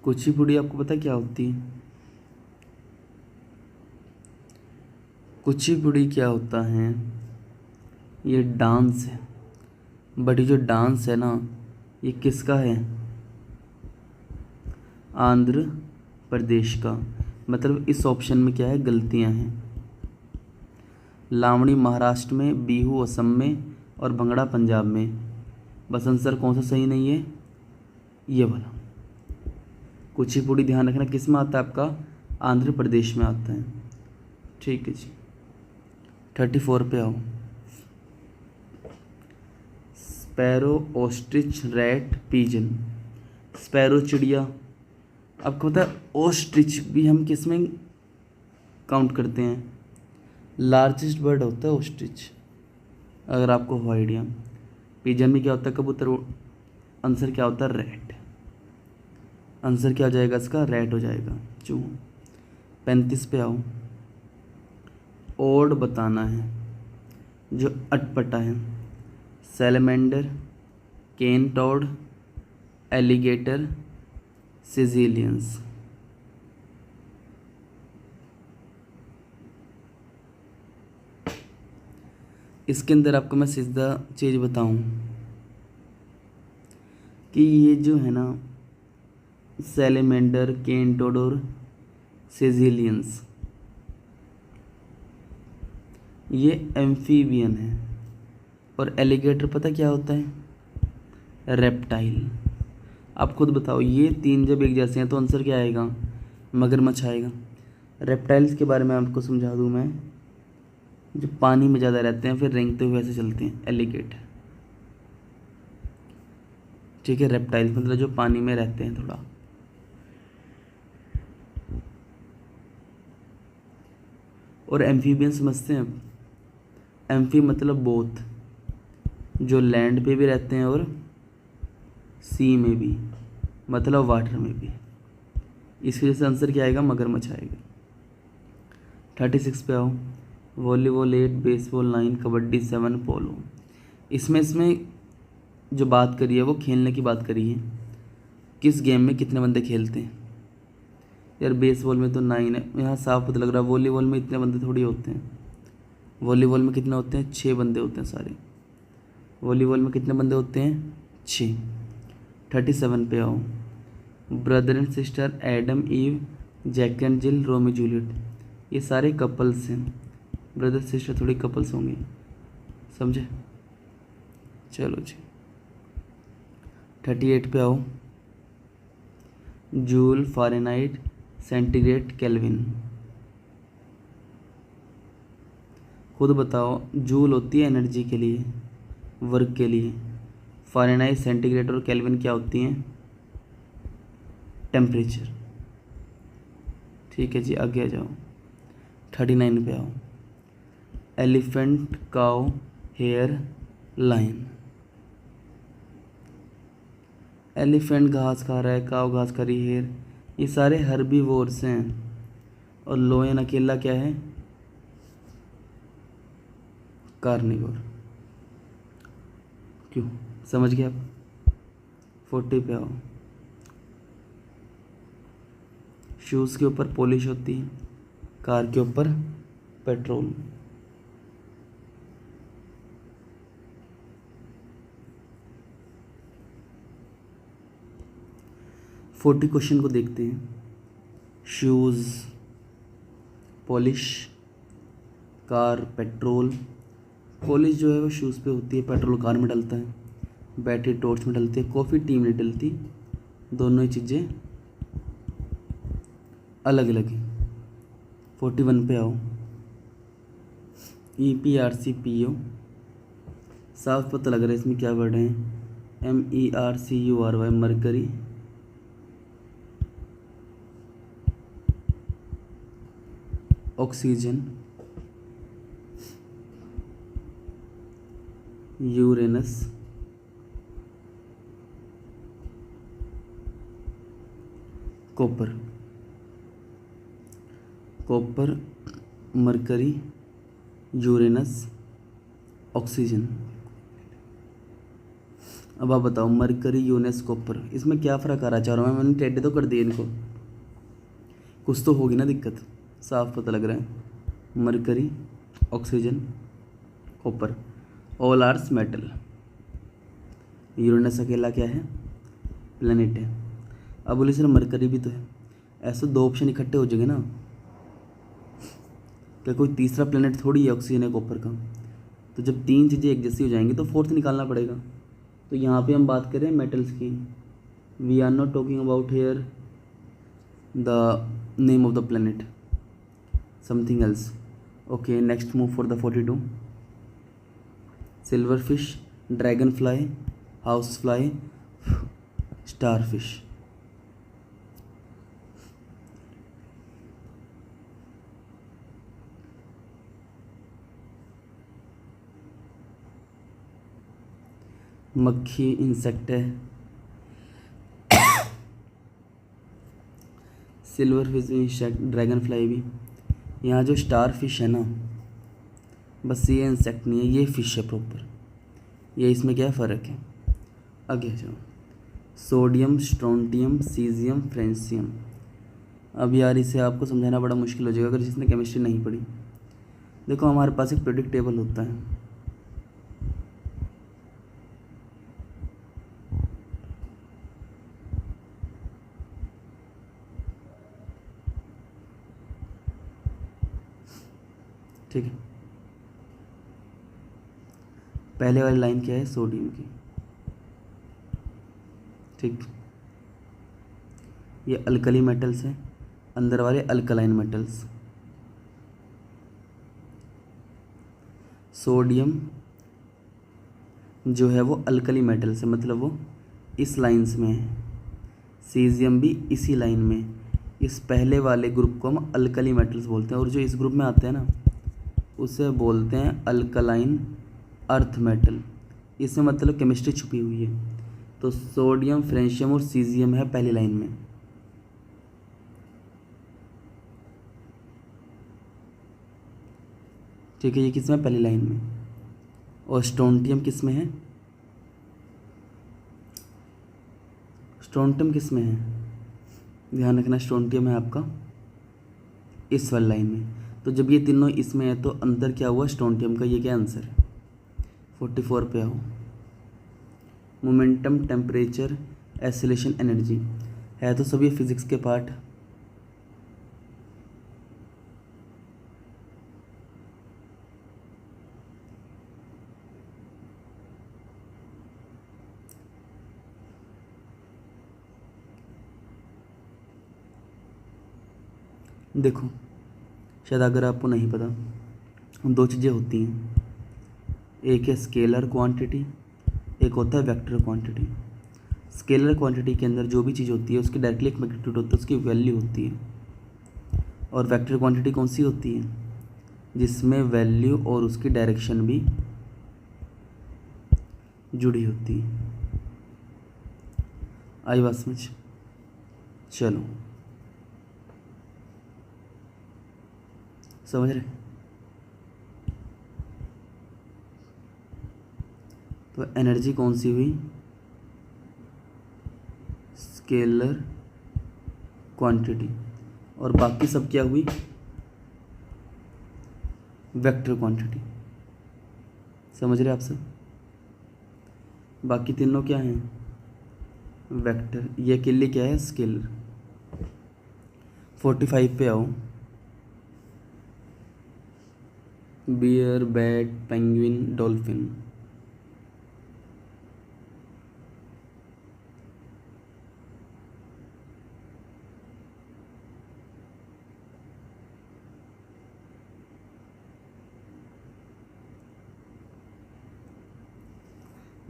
कुचिपुड़ी आपको पता क्या होती है? कुचिपुड़ी क्या होता है, ये डांस है। बट ये जो डांस है ना, ये किसका है, आंध्र प्रदेश का। मतलब इस ऑप्शन में क्या है, गलतियां हैं। लावणी महाराष्ट्र में, बिहू असम में और भंगड़ा पंजाब में। बस आंसर कौन सा सही नहीं है, ये वाला। कुचिपुड़ी ध्यान रखना किस में आता है आपका, आंध्र प्रदेश में आता है। ठीक है जी 34 पे आओ। Sparrow, ostrich, rat, pigeon. Sparrow चिड़िया, आपको पता है ऑस्ट्रिच भी हम किस में काउंट करते हैं, लार्जेस्ट बर्ड होता है ऑस्ट्रिच, अगर आपको हो आइडिया। पीजन में क्या होता है, कबूतर। आंसर क्या होता है, रैट। आंसर क्या हो जाएगा इसका, रैट हो जाएगा। 35 पे आओ। ओड बताना है जो अटपटा है। सैलमेंडर, केन टॉड, एलिगेटर, सिजिलियंस। इसके अंदर आपको मैं सीधा चीज़ बताऊं कि ये जो है ना, सैलमेंडर, केन टॉड और सिजिलियंस, ये एम्फीबियन है। और एलिगेटर पता क्या होता है, रेप्टाइल। आप खुद बताओ, ये तीन जब एक जैसे हैं तो आंसर क्या आएगा, मगरमच्छ आएगा। रेप्टाइल्स के बारे में आपको समझा दूं मैं, जो पानी में ज़्यादा रहते हैं फिर रेंगते हुए ऐसे चलते हैं, एलिगेटर। ठीक है, रेप्टाइल्स मतलब जो पानी में रहते हैं थोड़ा। और एम्फीबियन समझते हैं, एम्फी मतलब बोथ, जो लैंड पे भी रहते हैं और सी में भी, मतलब वाटर में भी। इस वजह से आंसर क्या आएगा, मगरमच्छ आएगा। 36 पे आओ। वॉलीबॉल 8, बेसबॉल 9, कबड्डी 7, पोलो। इसमें जो बात करी है वो खेलने की बात करी है, किस गेम में कितने बंदे खेलते हैं। यार बेसबॉल में तो 9 है, यहाँ साफ पता लग रहा है। वॉलीबॉल में इतने बंदे थोड़ी होते हैं। वॉलीबॉल में कितने होते हैं, 6 बंदे होते हैं सारे। वॉलीबॉल में कितने बंदे होते हैं, 6। 37 पे आओ। Brother and sister, Adam Eve, Jack and Jill, Romeo Juliet, ये सारे कपल्स हैं। ब्रदर सिस्टर थोड़ी कपल्स होंगे, समझे। चलो जी 38 पे आओ। Joule, Fahrenheit, centigrade, kelvin. खुद बताओ। जूल होती है एनर्जी के लिए, वर्क के लिए। फ़ारेनहाइट, सेंटीग्रेड और केल्विन क्या होती हैं, टेम्परेचर। ठीक है जी आगे आ जाओ। 39 पे आओ। एलिफेंट, काऊ, हेयर, लायन। एलिफेंट घास खा रहा है, काऊ घास खा रही, हेयर, ये सारे हर्बीवोर्स हैं। और लोयन अकेला क्या है, कार्निवोर। क्यों, समझ गए आप। 40 पे आओ। शूज़ के ऊपर पॉलिश होती है, कार के ऊपर पेट्रोल। फोर्टी क्वेश्चन को देखते हैं। Shoes, polish, car, petrol. Polish जो है वो शूज़ पे होती है, पेट्रोल कार में डलता है, बैटरी टॉर्च में डलती है, कॉफ़ी टी में नहीं डलती। दोनों ही चीज़ें अलग अलग है। 41 पे आओ। EPRCPO, साफ पता लग रहा है इसमें क्या वर्ड है। MERCURY, mercury. Oxygen, Uranus, copper. Copper, mercury, Uranus, oxygen. अब आप बताओ, मरकरी, यूरेनस, कॉपर, इसमें क्या फ़र्क आ रहा है चारों में? मैंने टेढ़े तो कर दिए इनको, कुछ तो होगी ना दिक्कत। साफ पता लग रहा है। Mercury, oxygen, copper, all are metal. Uranus अकेला क्या है? प्लेनेट है। अब बोले सर मरकरी भी तो है। ऐसे दो ऑप्शन इकट्ठे हो जाएंगे ना, क्या कोई तीसरा प्लेनेट थोड़ी है ऑक्सीजन है कॉपर का। तो जब तीन चीज़ें एक जैसी हो जाएंगी तो फोर्थ निकालना पड़ेगा। तो यहाँ पे हम बात करें मेटल्स की। We are not talking about here the name of the planet, something else. Okay, next move for the 42। Silver fish, dragon fly, house fly, star fish. मक्खी इंसेक्ट है। सिल्वर फिश भी इंसेक्ट, ड्रैगन फ्लाई भी। यहाँ जो star fish है ना, बस ये इंसेक्ट नहीं है, ये फिश है प्रॉपर। ये इसमें क्या फ़र्क है? आगे जाओ। Sodium, strontium, caesium, francium. अब यार इसे आपको समझाना बड़ा मुश्किल हो जाएगा अगर जिसने केमिस्ट्री नहीं पढ़ी। देखो हमारे पास एक प्रेडिक्ट टेबल होता है। ठीक है, पहले वाली लाइन क्या है? सोडियम की। ठीक, ये अल्कली मेटल्स है, अंदर वाले अल्कलाइन मेटल्स। सोडियम जो है वो अल्कली मेटल्स है, मतलब वो इस लाइंस में है। सीजियम भी इसी लाइन में। इस पहले वाले ग्रुप को हम अल्कली मेटल्स बोलते हैं, और जो इस ग्रुप में आते हैं ना उसे बोलते हैं अल्कलाइन अर्थ मेटल। इसमें मतलब केमिस्ट्री छुपी हुई है। तो सोडियम, फ्रेंशियम और सीजियम है पहली लाइन में। ठीक है, ये किस में? पहली लाइन में। और स्ट्रोंटियम किस में है? स्ट्रोंटियम किस में है? ध्यान रखना, स्ट्रोंटियम है आपका इस वाली लाइन में। तो जब ये तीनों इसमें है तो अंदर क्या हुआ? स्ट्रोंटियम का। ये क्या आंसर है? 44 पे आओ। मोमेंटम, टेम्परेचर, एक्सेलेरेशन, एनर्जी, है तो सभी फिजिक्स के पार्ट। देखो शायद अगर आपको नहीं पता, दो चीज़ें होती हैं, एक है स्केलर क्वांटिटी, एक होता है वेक्टर क्वांटिटी। स्केलर क्वांटिटी के अंदर जो भी चीज़ होती है उसकी डायरेक्टली एक मैग्नीट्यूड होता है, उसकी वैल्यू होती है। और वेक्टर क्वांटिटी कौन सी होती है? जिसमें वैल्यू और उसकी डायरेक्शन भी जुड़ी होती है। आई बात समझ? चलो, समझ रहे? तो एनर्जी कौन सी हुई? Scalar quantity. और बाकी सब क्या हुई? Vector quantity. समझ रहे आप सब? बाकी तीनों क्या हैं? वेक्टर। ये अकेले क्या है? स्केलर। 45 पे आओ। Bear, bat, penguin, dolphin.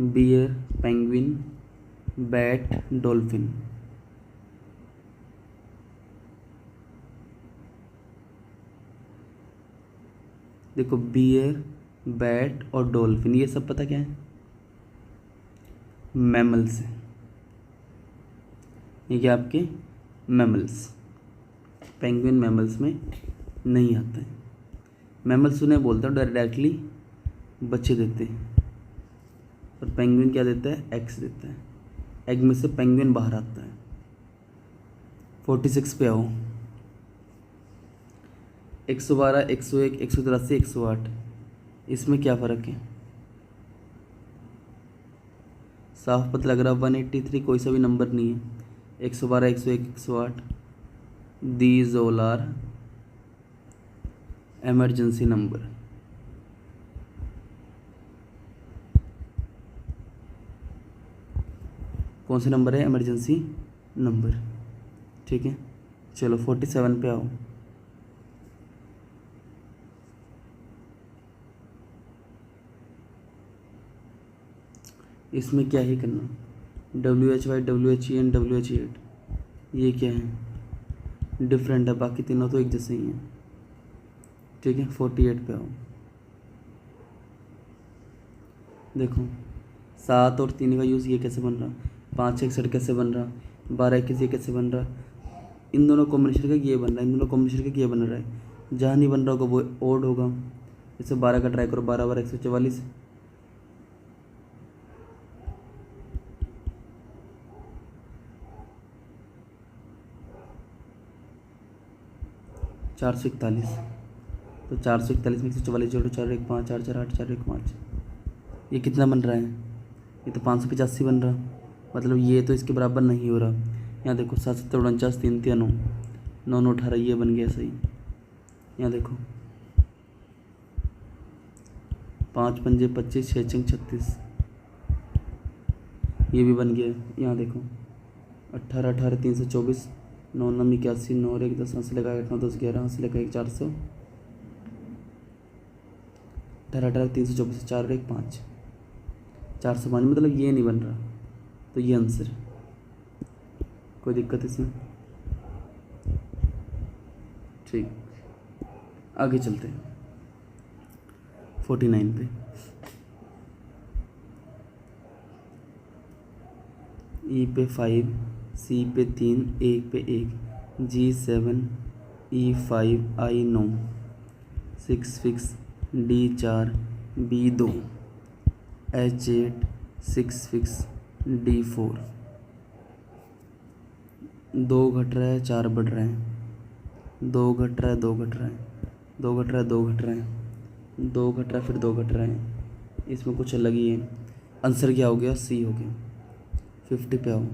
Bear, penguin, bat, dolphin. देखो बियर, बैट और डॉल्फिन ये सब पता क्या है, मैमल्स हैं। ये क्या आपके मैमल्स, पेंगुइन मैमल्स में नहीं आता है। मैमल्स उन्हें बोलते हैं डायरेक्टली बच्चे देते हैं, और पेंगुइन क्या देता है, एग्स देता है। एग में से पेंगुइन बाहर आता है। 46 पे आओ। 112, 101, 183, 108, इसमें क्या फ़र्क है, साफ पता लग रहा। 183 कोई सा भी नंबर नहीं है। 112, 101, 108 these all are emergency number. कौन से नंबर है, इमरजेंसी नंबर। ठीक है, चलो 47 पे आओ। इसमें क्या ही करना, WHY, WHE एंड WH8 ये क्या है, डिफरेंट है, बाकी तीनों तो एक जैसे ही हैं। ठीक है, 48 पे आओ। देखो 7 और 3 का यूज़ ये कैसे बन रहा, 5 61 कैसे बन रहा, 12 21 ये कैसे बन रहा, इन दोनों कॉम्बिनेशन का ये बन रहा है, इन दोनों कॉम्बिनेशन का ये बन रहा है। जहाँ नहीं बन रहा होगा वो ओड होगा। जैसे 12 का ट्राई करो, 12 बार 144, 441। तो 441 में 144 जोड़ो, 4 1 5, 4 4 8, 4 1 5, ये कितना बन रहा है, ये तो 585 बन रहा। मतलब ये तो इसके बराबर नहीं हो रहा। यहाँ देखो 7 7 49, 3 3 9, 9 9 18, ये बन गया सही। यहाँ देखो 5 5 25, 6 6 36, ये भी बन गया। यहाँ देखो 18 18 324, 9 9 81, 9 1 10, 8 से लगा 8 9 10 11, 8 से लगा 1 400, 18 18 324, 4 1 5, 405। मतलब ये नहीं बन रहा, तो ये आंसर है। कोई दिक्कत इसमें, ठीक। आगे चलते हैं 49 पे। ई पे 5, सी पे 3, ए पे 1, G7, E5, I 9, 6 fix, D4, B2, H8, 6 fix, D4। 2 घट रहा है, 4 बढ़ रहा है, 2 घट रहा है, 2 घट रहा है, 2 घट रहा है, 2 घट रहा है, 2 घट रहा है, फिर 2 घट रहा है। इसमें कुछ अलग ही है। आंसर क्या हो गया, सी हो गया। 50 पे आओ।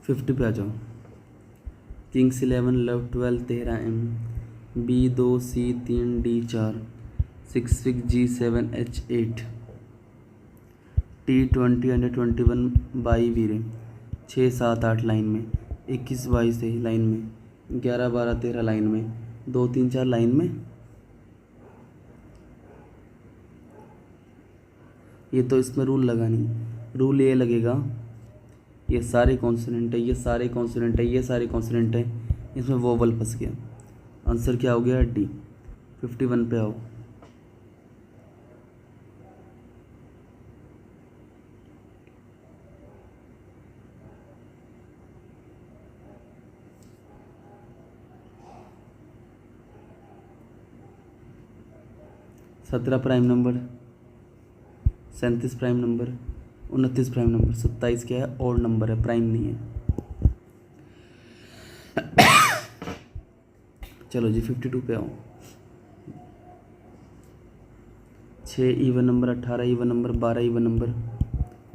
50 पे आ जाओ। Kings 11, love 12, 13 M, B2, C3, D4, 6 fix, G7, H8, T20, under 21 by वीरे, 6 7 8 लाइन में, 21 22 23 लाइन में, 11 12 13 लाइन में, 2 3 4 लाइन में। ये तो इसमें रूल लगा नहीं, रूल ये लगेगा, ये सारे कॉन्सोनेंट है, ये सारे कॉन्सोनेंट है, ये सारे कॉन्सोनेंट है, इसमें वोवल फंस गया। आंसर क्या हो गया, डी। 51 पे आओ। सत्रह prime number, 37 prime number, 29 prime number, 27 क्या है, और नंबर है, प्राइम नहीं है। चलो जी 52 पे आओ। 6 even number, 18 even number, 12 even number,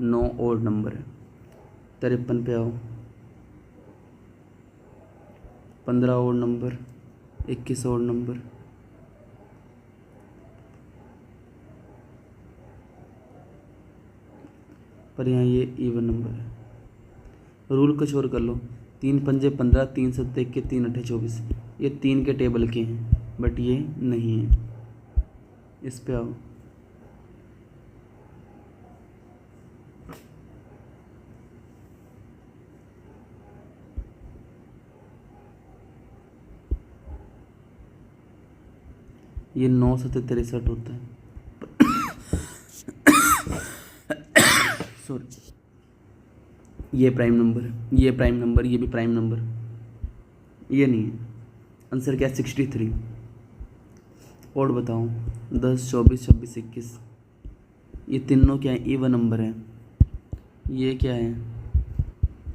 9 और नंबर है। 53 पे आओ। 15 और नंबर, 21 और नंबर, पर यहाँ ये इवन नंबर है। रूल कुछ और कर लो, 3 पंजे 15, 3 सत्ते 21, 3 अट्ठे 24, ये 3 के टेबल के हैं, बट ये नहीं है। इस पे आओ। ये 9 से 63 होता है। सॉरी, ये प्राइम नंबर है, ये प्राइम नंबर, ये भी प्राइम नंबर, ये नहीं है। आंसर क्या है? 63। और बताओ 10, 24, 26, 21, ये तीनों क्या है? इवन नंबर है। ये क्या है?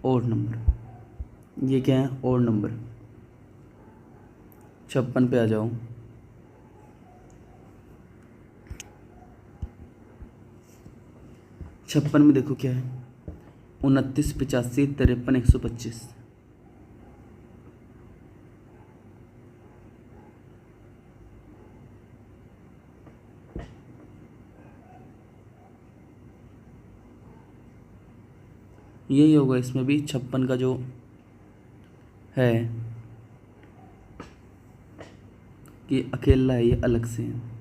Odd number. ये क्या है? Odd number. 56 पे आ जाओ। 56 में देखो क्या है? 29, 85, 53, 125। यही होगा इसमें भी। 56 का जो है कि अकेला है, ये अलग से है।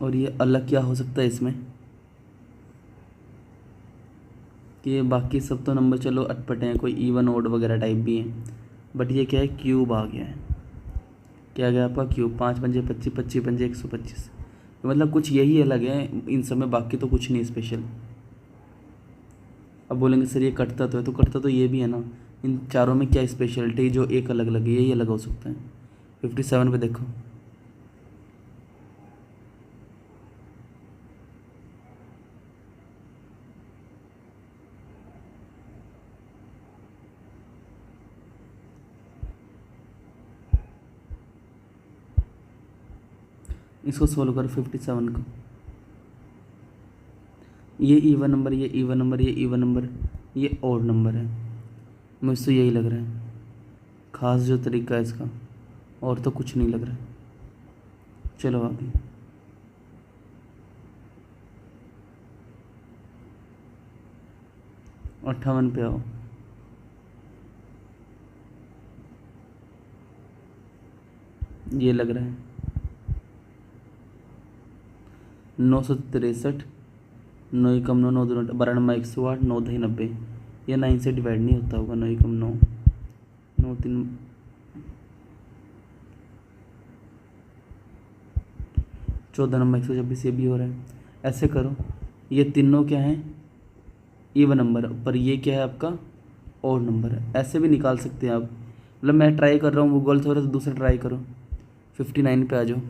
और ये अलग क्या हो सकता है इसमें कि ये बाकी सब तो नंबर चलो अटपटे हैं, कोई इवन ओड वगैरह टाइप भी हैं, बट ये क्या है? क्यूब आ गया है। क्या आ गया आपका? क्यूब। 5 पंजे 25, 25 पंजे 125। मतलब कुछ यही अलग है इन सब में, बाकी तो कुछ नहीं स्पेशल। अब बोलेंगे सर ये कटता तो है, तो कटता तो ये भी है ना। इन चारों में क्या स्पेशलिटी जो एक अलग अलग है? यही अलग हो सकता है। 57 पे देखो। इसको सोल्व करो 57 को। ये इवन नंबर, ये इवन नंबर, ये इवन नंबर, ये ऑड नंबर है। मुझे तो यही लग रहा है खास जो तरीका है इसका, और तो कुछ नहीं लग रहा है। चलो आगे। 58 पे आओ। ये लग रहा है 963, 9 एकम 9, 9 दूनी 12, 108, 9 दही 90। ये 9 से डिवाइड नहीं होता होगा। 9 एकम 9, 9 3, 14 नंबर 126। ये भी हो रहा है। ऐसे करो, ये तीनों क्या हैं? इवन नंबर, पर ये क्या है आपका? और नंबर है। ऐसे भी निकाल सकते हैं आप। मतलब मैं ट्राई कर रहा हूँ, वो गलत हो रहा है तो दूसरा ट्राई करो। 59 पे आ जाओ।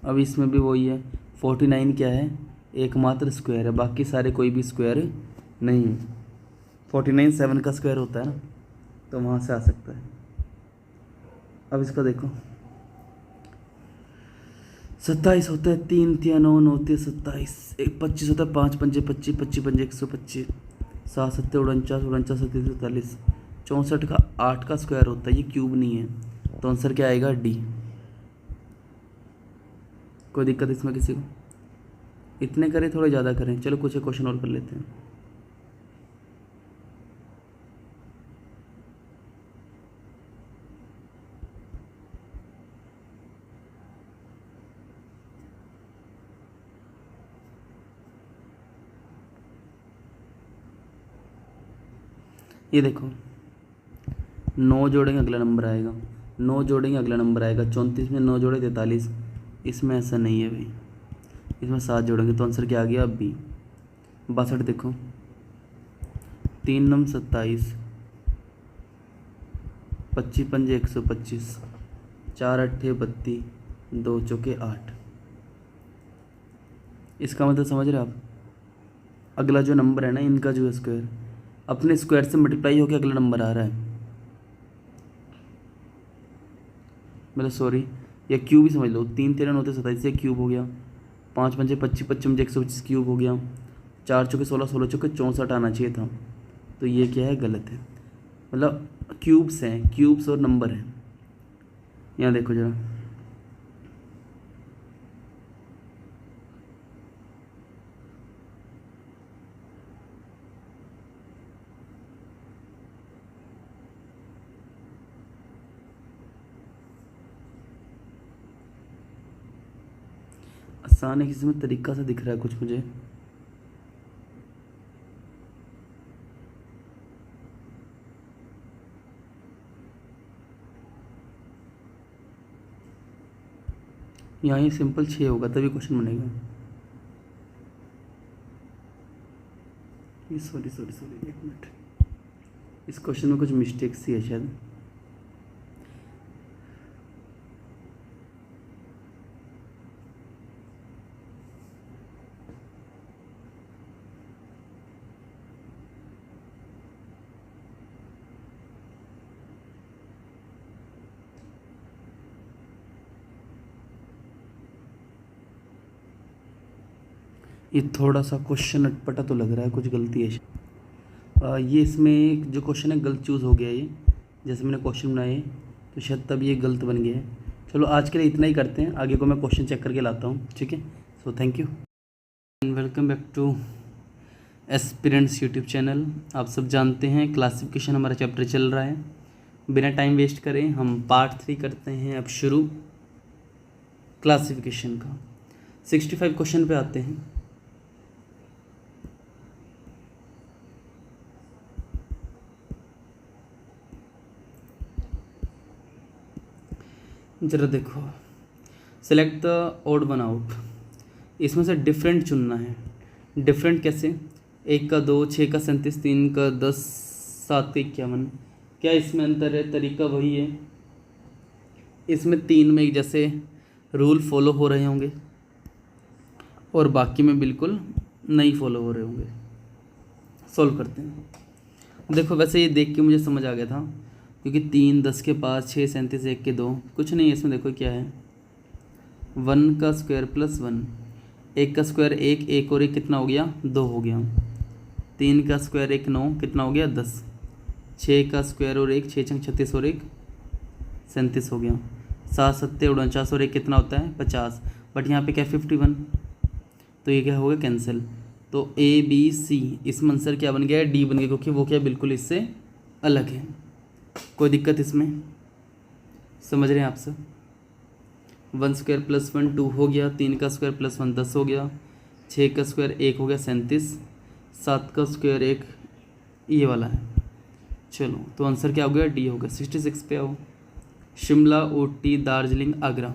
अब इसमें भी वही है। 49 क्या है? एकमात्र स्क्वायर है, बाकी सारे कोई भी स्क्वायर नहीं है। 49 7 का स्क्वायर होता है ना, तो वहाँ से आ सकता है। अब इसका देखो 27 होता है, 3 तिया 9, 9 तिया 27, 25 होता है, 5 पंजे 25, 25 पंजे 125, 7 सत्ते 49, 49 सत्ते 43, 64 का 8 का स्क्वायर होता है। ये क्यूब नहीं है, तो आंसर क्या आएगा? डी। कोई दिक्कत इसमें किसी को? इतने करें, थोड़े ज़्यादा करें? चलो कुछ एक क्वेश्चन और कर लेते हैं। ये देखो 9 जोड़ेंगे अगला नंबर आएगा, 9 जोड़ेंगे अगला नंबर आएगा। 34 में 9 जोड़े 43। इसमें ऐसा नहीं है भाई, इसमें 7 जोड़ेंगे तो आंसर क्या आ गया? अब बी। 62 देखो, 3 नम 27, 25 पंजे 125, 4 अट्ठे 32, 2 चौके 8। इसका मतलब समझ रहे आप? अगला जो नंबर है ना, इनका जो स्क्वायर अपने स्क्वायर से मल्टीप्लाई होकर अगला नंबर आ रहा है। मतलब सॉरी, या क्यूब ही समझ लो। 3 13 9 27 से क्यूब हो गया। 5 पंजे 25, 25 पंजे 125 क्यूब हो गया। 4 चौके 16, 16 चौके 64 आना चाहिए था। तो ये क्या है? गलत है। मतलब क्यूब्स हैं, क्यूब्स और नंबर हैं। यहाँ देखो जरा, आसान है, किसी में तरीका सा दिख रहा है कुछ मुझे। यहाँ ये सिंपल 6 होगा तभी क्वेश्चन बनेगा। ये सॉरी सॉरी सॉरी, एक मिनट, इस क्वेश्चन में कुछ मिस्टेक सी है शायद। ये थोड़ा सा क्वेश्चन अटपटा तो लग रहा है, कुछ गलती है। ये इसमें जो क्वेश्चन है गलत चूज़ हो गया ये, जैसे मैंने क्वेश्चन बनाए तो शायद तब ये गलत बन गया है। चलो आज के लिए इतना ही करते हैं, आगे को मैं क्वेश्चन चेक करके लाता हूँ, ठीक है। So thank you and welcome back two aspirants YouTube channel. आप सब जानते हैं क्लासिफिकेशन हमारा चैप्टर चल रहा है। बिना टाइम वेस्ट करें हम पार्ट 3 करते हैं अब शुरू क्लासिफिकेशन का। 65 क्वेश्चन पे आते हैं। ज़रा देखो, select the odd one out. इसमें से डिफरेंट चुनना है। डिफरेंट कैसे? 1 का 2, 6 का 37, 3 का 10, 7 का 51। क्या इसमें अंतर है? तरीका वही है। इसमें 3 में एक जैसे रूल फॉलो हो रहे होंगे और बाकी में बिल्कुल नहीं फॉलो हो रहे होंगे। सॉल्व करते हैं। देखो वैसे ये देख के मुझे समझ आ गया था, क्योंकि 3 10 के पास, 6 37 1 के 2, कुछ नहीं है इसमें। देखो क्या है, 1 का स्क्वायर प्लस 1, 1 का स्क्वायर 1, 1 और 1 कितना हो गया? 2 हो गया। 3 का स्क्वायर 1 9, कितना हो गया? 10। 6 का स्क्वायर और 1, 6 छंग 36 और 1 37 हो गया। 7 7 49 और 1 कितना होता है? 50। बट यहाँ पे क्या 51, तो ये क्या होगा? कैंसिल। तो ए बी सी, इसमें आंसर क्या बन गया है? डी बन गया, क्योंकि वो क्या बिल्कुल इससे अलग है। कोई दिक्कत इसमें? समझ रहे हैं आप सब? 1 स्क्वायर प्लस 1 2 हो गया, 3 का स्क्वायर प्लस 1 10 हो गया, 6 का स्क्वायर 1 हो गया 37, 7 का स्क्वायर 1 ये वाला है। चलो तो आंसर क्या हो गया? डी हो गया। 66 पे आओ। शिमला, ऊटी, दार्जिलिंग, आगरा।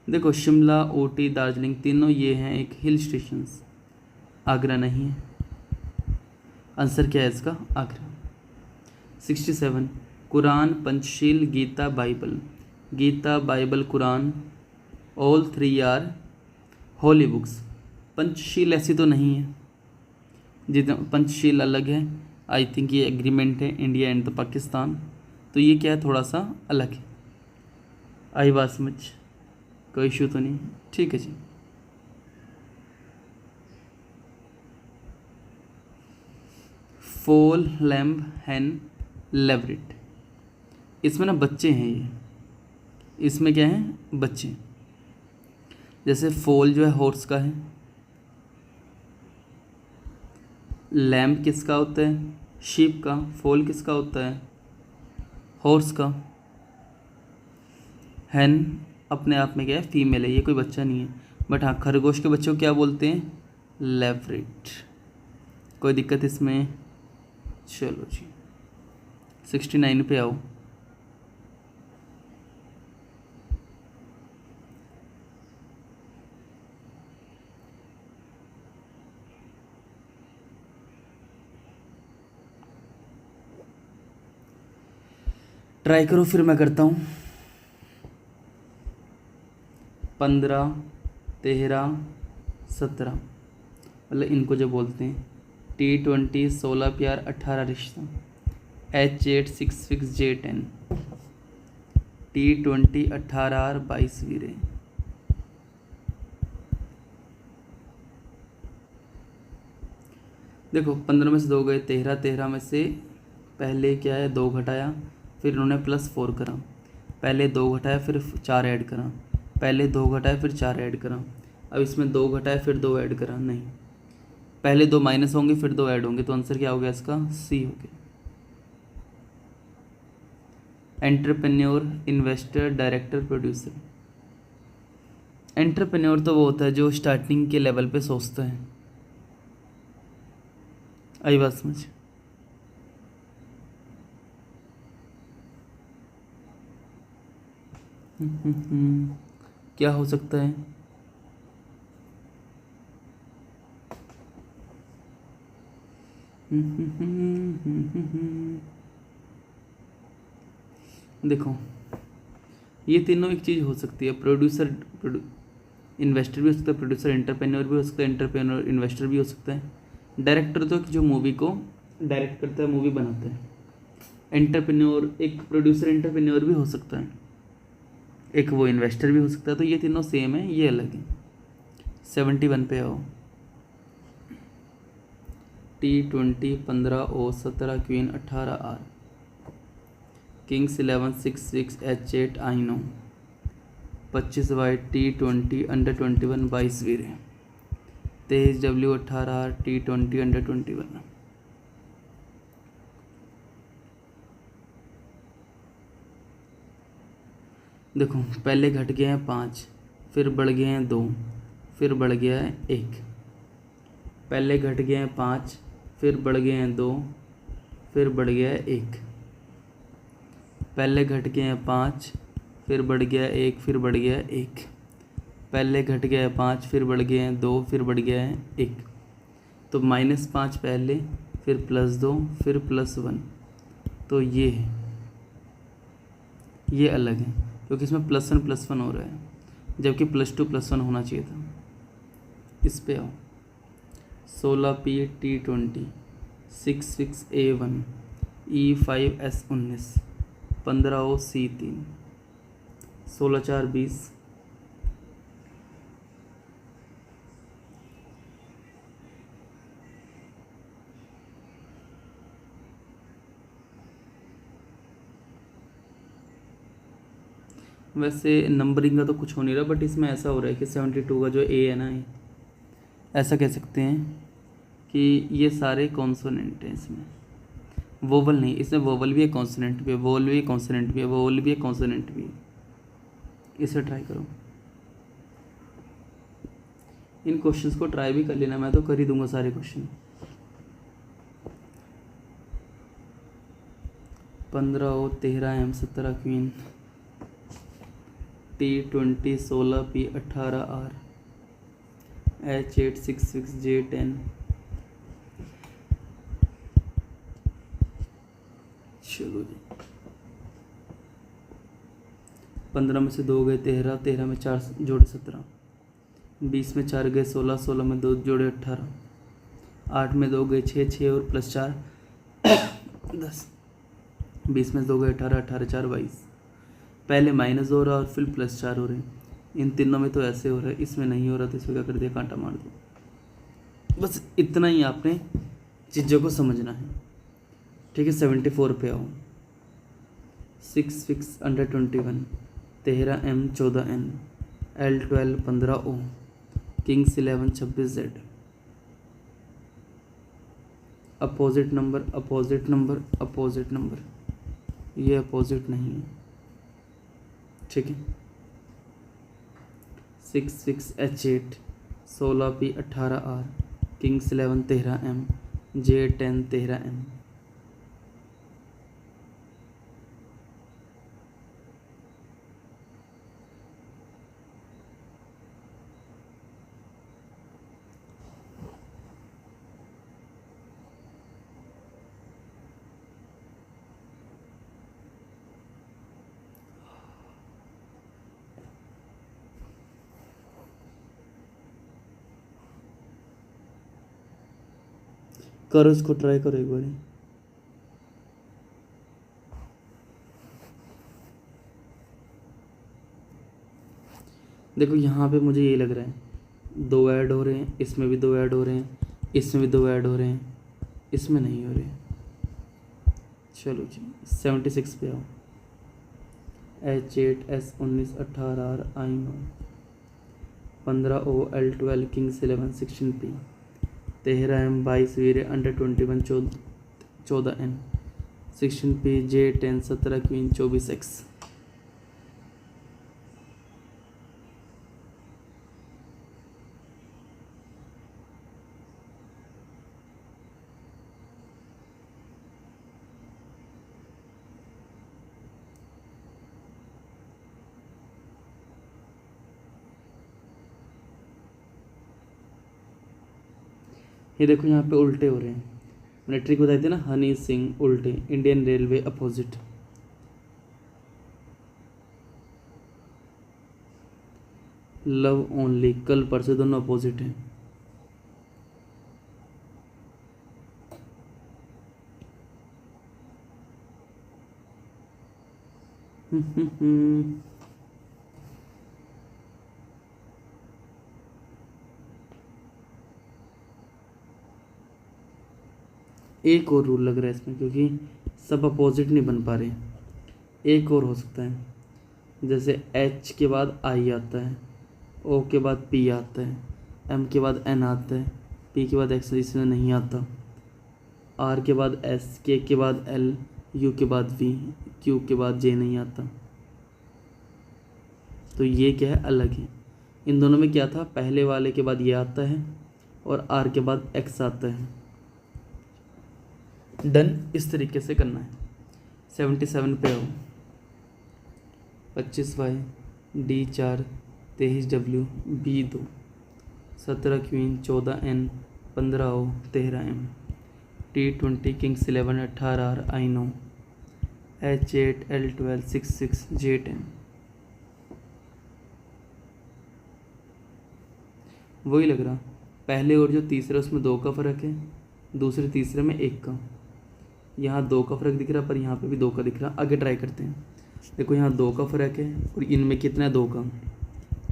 देखो शिमला, ऊटी, दार्जिलिंग तीनों ये हैं एक हिल स्टेशंस। आगरा नहीं है। आंसर क्या है इसका? Agra. 67 Quran, Panchsheel, Gita, Bible. Gita, Bible, Quran all 3 are holy books. Panchsheel ऐसी तो नहीं है, जितना पंचशील अलग है। आई थिंक ये एग्रीमेंट है इंडिया एंड द पाकिस्तान, तो ये क्या है? थोड़ा सा अलग है। आई बात समझ? कोई इशू तो नहीं? ठीक है जी। फोल, लैम्ब, हैन, लेवरिट। इसमें ना बच्चे हैं ये, इसमें क्या है? बच्चे। जैसे फोल जो है हॉर्स का है, लैम्ब किसका होता है? शीप का। फोल किसका होता है? हॉर्स का। हैन अपने आप में क्या है? फीमेल है, ये कोई बच्चा नहीं है। बट हाँ, खरगोश के बच्चों को क्या बोलते हैं? लेवरिट। कोई दिक्कत इसमें? चलो जी 69 पे आओ। ट्राई करो, फिर मैं करता हूँ। 15 13 17, मतलब इनको जो बोलते हैं T20 16 प्यार 18 रिश्ता। H8 6 6 J10, T20 18 आर 22 वीरे। देखो 15 में से 2 गए, 13, 13 में से पहले क्या है? 2 घटाया, फिर इन्होंने +4 करा। पहले 2 घटाया, फिर 4 ऐड करा। पहले 2 घटाया, फिर 4 ऐड करा। अब इसमें 2 घटाया, फिर 2 ऐड करा। नहीं, पहले 2 माइनस होंगे, फिर 2 ऐड होंगे, तो आंसर क्या हो गया इसका? सी हो गया। Entrepreneur, investor, director, producer. Entrepreneur तो वो होता है जो स्टार्टिंग के लेवल पे सोचता है। आई बात समझ? क्या हो सकता है? देखो, ये तीनों एक चीज़ हो सकती है। प्रोड्यूसर इन्वेस्टर भी हो सकता है, प्रोड्यूसर एंटरप्रेन्योर भी हो सकता है, एंटरप्रेन्योर इन्वेस्टर भी हो सकता है। डायरेक्टर तो जो मूवी को डायरेक्ट करता है, मूवी बनाता है। एंटरप्रेन्योर एक प्रोड्यूसर एंटरप्रेन्योर भी हो सकता है, एक वो इन्वेस्टर भी हो सकता है। तो ये तीनों सेम है, ये अलग है। 71 पे आओ। T20 15O 17 queen 18 R, Kings 11 6 H8 I9, 25 white T20 under 21 22 वीर है, 23 W 18 R T20 अंडर 21। देखो, पहले घट गए हैं 5, फिर बढ़ गए हैं 2, फिर बढ़ गया है 1। पहले घट गए हैं 5, फिर बढ़ गए हैं 2, फिर बढ़ गया है 1। पहले घट गए हैं 5, फिर बढ़ गया है 1, फिर बढ़ गया है 1। पहले घट गया है 5, फिर बढ़ गए हैं 2, फिर बढ़ गया है 1। तो -5 पहले, फिर +2, फिर +1। तो ये है, ये अलग है क्योंकि इसमें +1 हो रहा है, जबकि +2 +1 होना चाहिए था। इस पे आओ। 16P T20 6 A1 E5 S19 15O C3 16 4 20। वैसे नंबरिंग का तो कुछ हो नहीं रहा, बट इसमें ऐसा हो रहा है कि 72 का जो ए है ना, ऐसा कह सकते हैं कि ये सारे कॉन्सोनेंट हैं इसमें। वोवल नहीं, इसमें वोवल भी है, कॉन्सोनेंट भी है, वोवल भी है, कॉन्सोनेंट भी है, वोवल भी है, कॉन्सोनेंट भी है। इसे ट्राई करो, इन क्वेश्चंस को ट्राई भी कर लेना, मैं तो कर ही दूंगा सारे question. 15O 13M 17 queen T20 16P 18 R H8 6 J10। चलो जी, 15 में से 2 गए 13, 13 में 4 जोड़े 17, 20 में 4 गए 16, 16 में 2 जोड़े 18, 8 में 2 गए 6, 6 और +4 10, 20 में 2 गए 18, 18 4 22। पहले माइनस हो रहा और फिर +4 हो रहे हैं। इन तीनों में तो ऐसे हो रहा है, इसमें नहीं हो रहा, तो इसमें क्या कर दिया, कांटा मार दो। बस इतना ही आपने चीज़ों को समझना है, ठीक है। 74 पे आओ। 6 under 21 13M 14N L12 15O Kings 11 26 Z। Opposite number, opposite number, opposite number, ये अपोजिट नहीं है, ठीक है। 6 H8 16P 18 R Kings 11 13M J10 13M। करो, इसको ट्राई करो एक बार। देखो, यहाँ पे मुझे ये लग रहा है 2 ऐड हो रहे हैं, इसमें भी 2 ऐड हो रहे हैं, इसमें भी 2 ऐड हो रहे हैं, इसमें नहीं हो रहे। चलो जी, 76 पे आओ। H8 S19 18 R I9 15O L12 kings 11 16P 13M 22 वीर under 21 14N 16P J10 17 queen 24X। ये देखो यहाँ पे उल्टे हो रहे हैं। मैंने ट्रिक बताई थी ना, हनी सिंह उल्टे, Indian railway opposite. Love only कल परसों दोनों अपोजिट हैं। एक और रूल लग रहा है इसमें, क्योंकि सब अपोजिट नहीं बन पा रहे। एक और हो सकता है, जैसे H के बाद I आता है, O के बाद P आता है, M के बाद N आता है, P के बाद X इसमें नहीं आता, R के बाद S, K के बाद L, U के बाद V, Q के बाद J नहीं आता। तो ये क्या है, अलग है। इन दोनों में क्या था, पहले वाले के बाद ये आता है और R के बाद X आता है। डन, इस तरीके से करना है। 77 पे आओ। 25Y D4 23W B2 17 queen 14N 15O 13M T20 Kings 11 18R I9 H8 L12 66 J10। वही लग रहा, पहले और जो तीसरा उसमें 2 का फ़र्क है, दूसरे तीसरे में 1 का। यहाँ 2 का फ़र्क दिख रहा, पर यहाँ पे भी 2 का दिख रहा। आगे ट्राई करते हैं। देखो यहाँ 2 का फ़र्क है और इनमें कितना है, 2 का।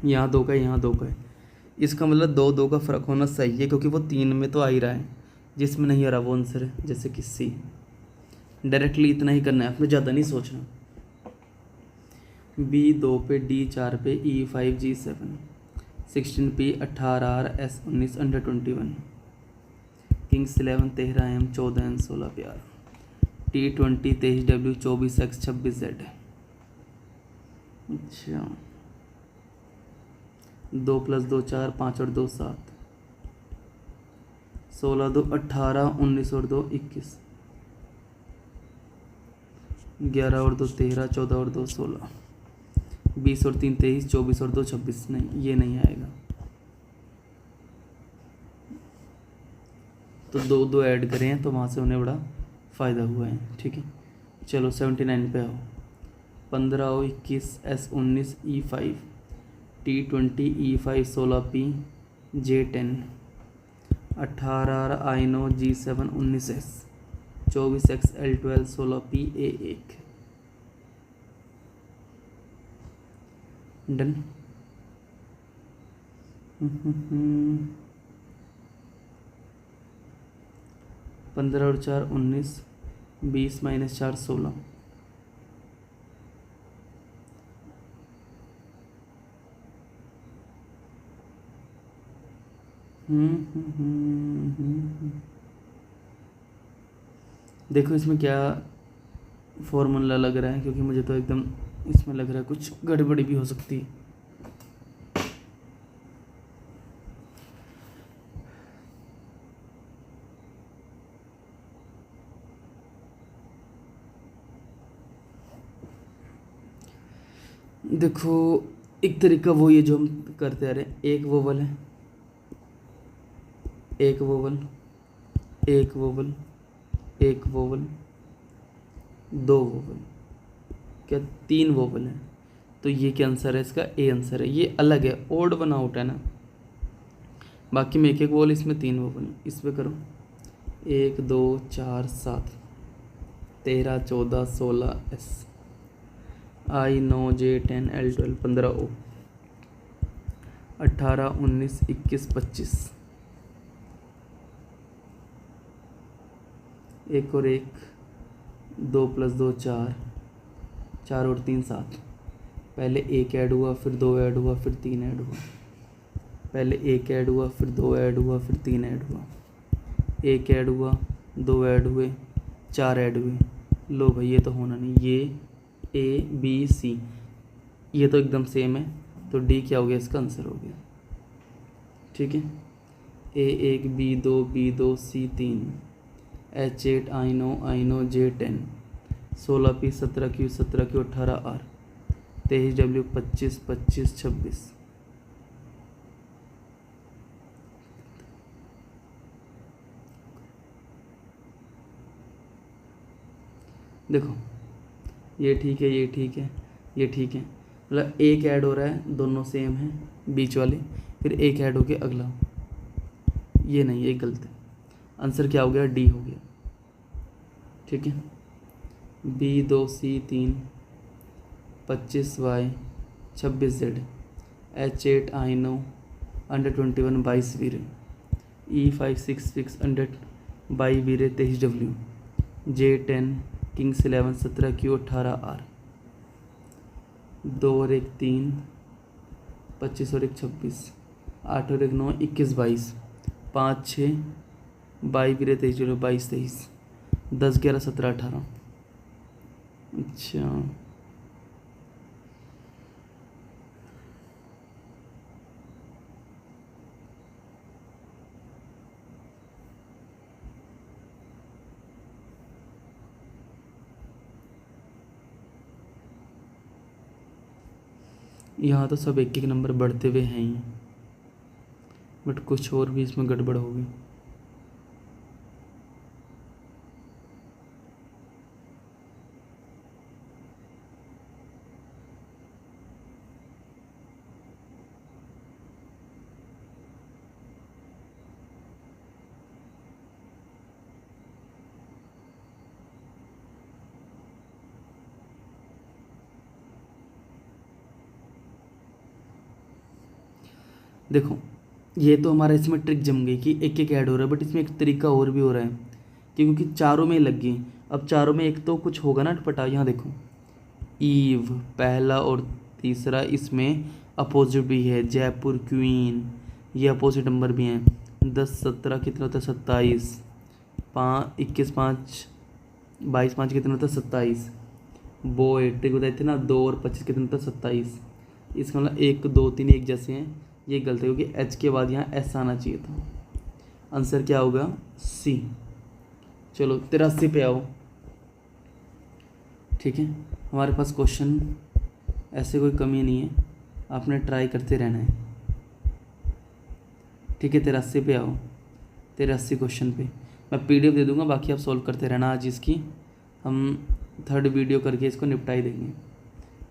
यहाँ 2 का है, यहाँ 2 का है। इसका मतलब 2 का फ़र्क होना सही है, क्योंकि वो 3 में तो आ ही रहा है, जिसमें नहीं आ रहा वो आंसर है। जैसे कि C। डायरेक्टली इतना ही करना है, आपने ज़्यादा नहीं सोचना। B2 पे D4 पे E5 G7 16P 18R S19 under 21 Kings 11 13M 14N 16 प्यार T20 23W 24X 26Z। अच्छा, 2 + 2 4 5 और 2 7 16 2 18 19 और 2 21 11 और 2 13 14 और 2 16 20 और 3 23 24 और 2 26। नहीं, ये नहीं आएगा। तो 2 ऐड करें हैं, तो वहाँ से उन्हें बड़ा फ़ायदा हुआ है। ठीक है, चलो 79 पे आओ। 15O 21 S19 E5 T20 E5 16P J10 18R I9 G7 19S 24X L12 16P A1। Done. 15 और 4 19 20 - 4 16 देखो इसमें क्या फॉर्मूला लग रहा है, क्योंकि मुझे तो एकदम इसमें लग रहा है कुछ गड़बड़ी भी हो सकती है। देखो एक तरीका वो ये जो हम करते आ रहे हैं, एक वोवल है, एक वोवल, एक वोवल, एक वोवल, 2 वोवल, क्या 3 वोवल है। तो ये क्या आंसर है इसका, ए आंसर है। ये अलग है, ओड वन आउट है ना। बाकी में एक एक वोवल, इसमें 3 वोवल। इस पे करो 1 2 4 7 13 14 16 S I9 J10 L12 15O 18 19 21 25 एक और एक 2 + 2 4 4 और 3 7 पहले 1 ऐड हुआ, फिर 2 ऐड हुआ, फिर 3 ऐड हुआ। पहले 1 ऐड हुआ, फिर 2 ऐड हुआ, फिर 3 ऐड हुआ। 1 ऐड हुआ, 2 ऐड हुए, 4 ऐड हुए, लो भाई ये तो होना नहीं, ये ए बी सी ये तो एकदम सेम है, तो डी क्या हो गया, इसका आंसर हो गया। ठीक है, A 1 B 2 C 3 H 8 I no J 10 16 P 17 Q 18 R 23 W 25 26। देखो ये ठीक है, ये ठीक है, ये ठीक है, मतलब एक ऐड हो रहा है, दोनों सेम है बीच वाले, फिर एक ऐड हो गया अगला, ये नहीं, एक गलत है। आंसर क्या हो गया, डी हो गया। ठीक है, B 2 C 3 25 Y 26 Z H 8 I no under 21 22 Veere E 5 6 6 under 22 वीरे 23 W J 10 kings 11 17 Q 18 R 2 और 1 3 25 और 1 26 8 और 1 9 21 22 5 6 22 वीरे 23 डब्ल्यू 22 23 10 11 17 18। अच्छा यहाँ तो सब एक एक नंबर बढ़ते हुए हैं ही, बट कुछ और भी इसमें गड़बड़ होगी। देखो ये तो हमारा इसमें ट्रिक जम गई कि एक एक ऐड हो रहा है, बट इसमें एक तरीका और भी हो रहा है क्योंकि चारों में लग गई। अब चारों में एक तो कुछ होगा ना अटपटा। यहाँ देखो ईव पहला और तीसरा इसमें अपोजिट भी है, जयपुर क्वीन ये अपोजिट नंबर भी हैं। 10 17 कितना होता है 27, 5 21 5 22 5 कितना होता है 27। बॉय ट्रिक बताए थे ना 2 और 25 कितना होता है 27। इसका मतलब 1 2 3 एक जैसे हैं, ये गलत है क्योंकि एच के बाद यहाँ एस आना चाहिए था। आंसर क्या होगा, सी। चलो 83 पे आओ। ठीक है, हमारे पास क्वेश्चन ऐसे कोई कमी नहीं है, आपने ट्राई करते रहना है। ठीक है 83 पे आओ। 83 क्वेश्चन पे मैं पीडीएफ दे दूंगा, बाकी आप सॉल्व करते रहना। आज इसकी हम 3rd वीडियो करके इसको निपटाई देंगे।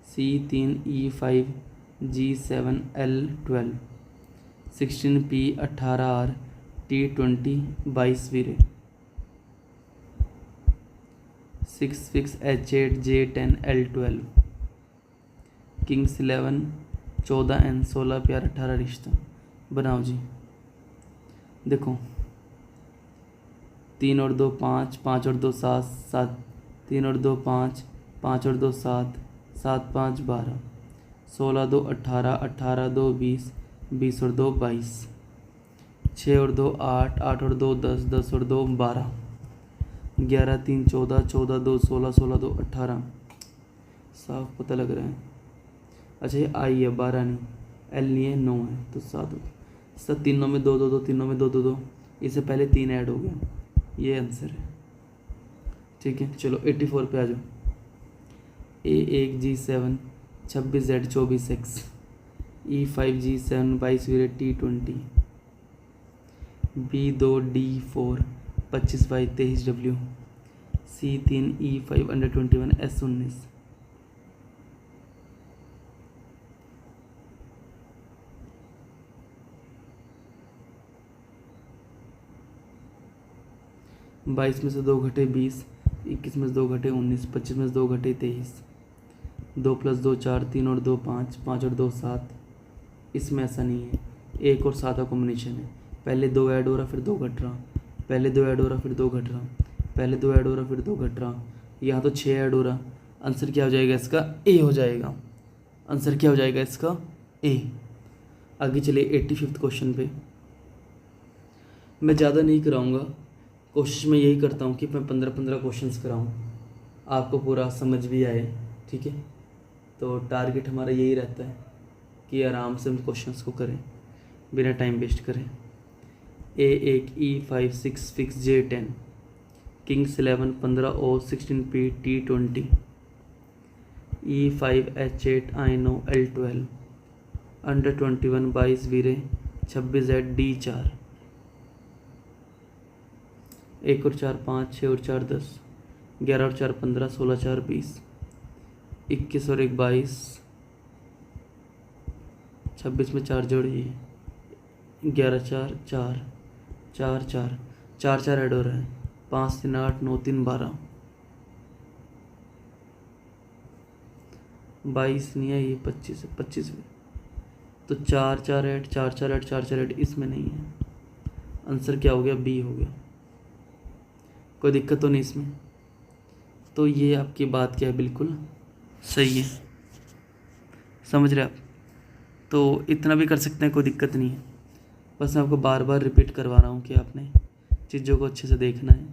C3 E5 G7 L12 16P 18R T20 22 वीरे 6 6 H8 J10 L12 kings 11 14 N 16 प्यार 18 रिश्ता। बनाओ जी। देखो 3 और 2 5 5 और 2 7 7 3 और 2 5 5 और 2 7 7 5 12 16 2 18 18 2 20 20 और 2 22 6 और 2 8 8 और 2 10 10 और 2 12 11 3 14 14 2 16 16 2 18। साफ पता लग रहा है। अच्छा ये आई है 12 नहीं, एल नहीं है 9 है तो 7 हो। 7 तीनों में 2 2 2 तीनों में 2 2 2, इससे पहले 3 ऐड हो गया, ये आंसर है। ठीक है चलो 84 पे आ जाओ। A1 G7 26 Z 24 X E5 G7 22 वीरे T20 B2 D4 25 Y 23 W C3 E5 under 21 S19। बाईस में से 2 घटे 20, 21 में से 2 घटे 19, 25 में से 2 घटे 23, 2 + 2 4 3 और 2 5 5 और 2 7। इसमें ऐसा नहीं है, 1 और 7 का कॉम्बिनेशन है। पहले 2 ऐड हो रहा फिर 2 घट रहा, पहले 2 ऐड हो रहा फिर 2 घट रहा, पहले 2 ऐड हो रहा फिर 2 घट रहा, यहाँ तो 6 ऐड हो रहा। आंसर क्या हो जाएगा इसका, ए हो जाएगा। आंसर क्या हो जाएगा इसका, ए। आगे चलिए 85th क्वेश्चन पे। मैं ज़्यादा नहीं कराऊंगा, कोशिश मैं यही करता हूँ कि मैं 15-15 क्वेश्चंस कराऊँ। आपको पूरा समझ भी आए, ठीक है। तो टारगेट हमारा यही रहता है कि आराम से हम क्वेश्चंस को करें बिना टाइम वेस्ट करें। A1 E5 6 fix J10 Kings 11 15 O 16 P T20 E5 H8 I9 L12 under 21 22 वीरे 26 Z D4 1 और 4 5 6 और 4 10 11 और 4 15 16 4 20 21 और 1 22 26 में 4 जोड़िए 11 4 4 4 4 4 4 ऐड हो रहा है 5 3 8 9 3 12 22 नहीं है, ये 25 है, 25 में तो 4 4 8 4 4 8 4 4 8 इसमें नहीं है। आंसर क्या हो गया? बी हो गया। कोई दिक्कत तो नहीं इसमें। तो ये आपकी बात क्या है, बिल्कुल सही है, समझ रहे आप। तो इतना भी कर सकते हैं, कोई दिक्कत नहीं है। बस मैं आपको बार बार रिपीट करवा रहा हूँ कि आपने चीज़ों को अच्छे से देखना है।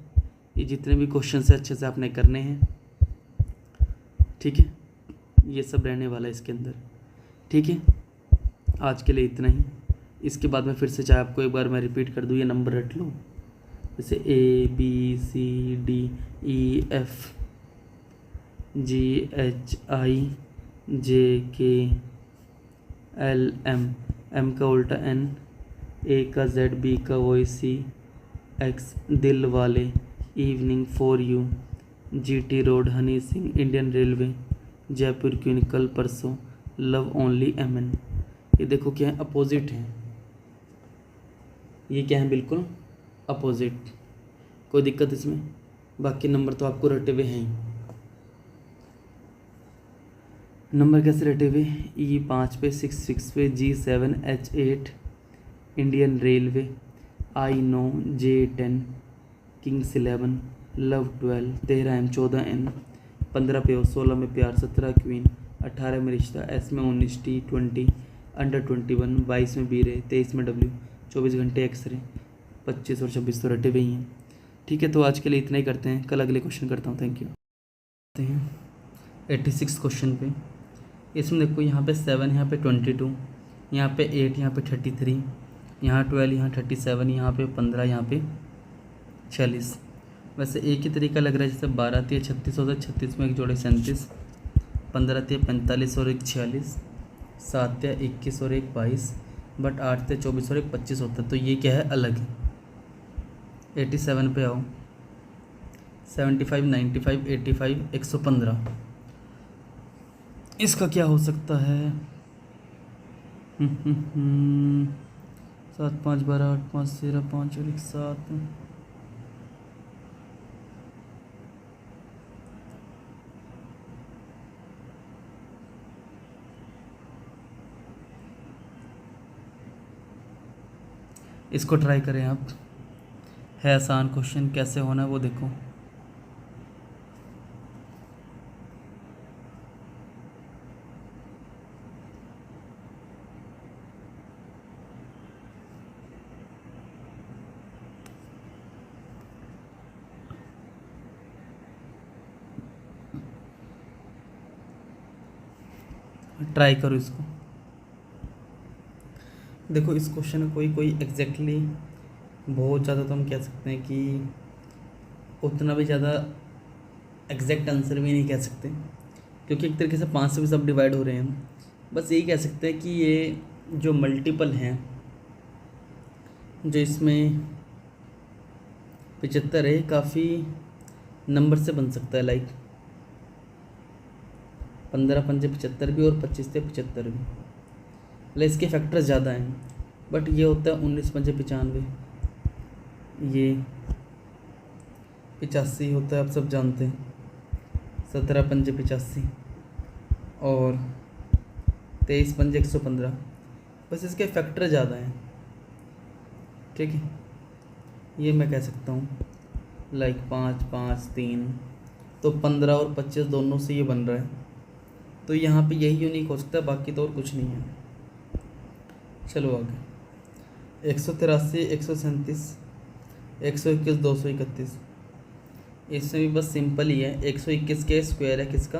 ये जितने भी क्वेश्चन है अच्छे से आपने करने हैं, ठीक है। ये सब रहने वाला है इसके अंदर, ठीक है। आज के लिए इतना ही। इसके बाद में फिर से चाहे आपको एक बार मैं रिपीट कर दूँ, ये नंबर रट लो, जैसे ABCDEFGHIJKLM, M का उल्टा N, A का Z, B का वही C, X दिल वाले, evening for you, GT road, Honey Singh, Indian railway, Jaipur queen, कल परसों, लव ओनली MN। ये देखो क्या है, अपोजिट है। ये क्या है? बिल्कुल अपोजिट। कोई दिक्कत इसमें? बाकी नंबर तो आपको रटे हुए हैं ही। नंबर कैसे रटे हुए? E5 पे 6 पे G7 H8 Indian railway, I9 J10 Kings 11 love 12 13 M 14 N 15 पे 16 में प्यार 17 क्वीन 18 में रिश्ता S में 19 T20 अंडर 21 22 में बीरे 23 में W 24 घंटे एक्सरे 25 और 26 तो रटे हुए ही हैं, ठीक है। तो आज के लिए इतना ही करते हैं, कल अगले क्वेश्चन करता हूँ। Thank you. 86 क्वेश्चन पे, इसमें देखो यहाँ पे 7, यहाँ पे 22, यहाँ पे 8, यहाँ पे 33, यहाँ 12, यहाँ 37, यहाँ पे 15, यहाँ पे 46। वैसे एक ही तरीका लग रहा है, जैसे 12 × 36 होता है, 36 में एक जोड़े 37, 15 × 45 और एक 46, 7 × 21 और एक 22, बट 8 × 24 और एक 25 होता है। तो ये क्या है? अलग है। 87 पे आओ, 75 95 85 115, इसका क्या हो सकता है? 7 5 12 8 5 13 5 और 1 7, इसको ट्राई करें आप। है आसान क्वेश्चन, कैसे होना है वो देखो। ट्राई करो इसको। देखो इस क्वेश्चन में कोई एग्जैक्टली बहुत ज़्यादा तो हम कह सकते हैं कि उतना भी ज़्यादा एग्जैक्ट आंसर भी नहीं कह सकते, क्योंकि एक तरीके से 5 से भी सब डिवाइड हो रहे हैं। बस यही कह सकते हैं कि ये जो मल्टीपल हैं, जो इसमें 75 है, काफ़ी नंबर से बन सकता है। लाइक 15 5 75 भी और 25 से 75 भी, मतलब इसके फैक्टर ज़्यादा हैं। बट ये होता है 19 5 95, ये 85 होता है, आप सब जानते हैं। 17 5 85 और 23 5 115। बस इसके फैक्टर ज़्यादा हैं, ठीक है। ये मैं कह सकता हूँ लाइक 5 5 3, तो 15 और 25 दोनों से ये बन रहा है। तो यहाँ पे यही यूनिक हो सकता है, बाकी तो और कुछ नहीं है। चलो आगे। 183 137 121 231 इसमें भी बस सिंपल ही है, 121 के स्क्वायर है किसका,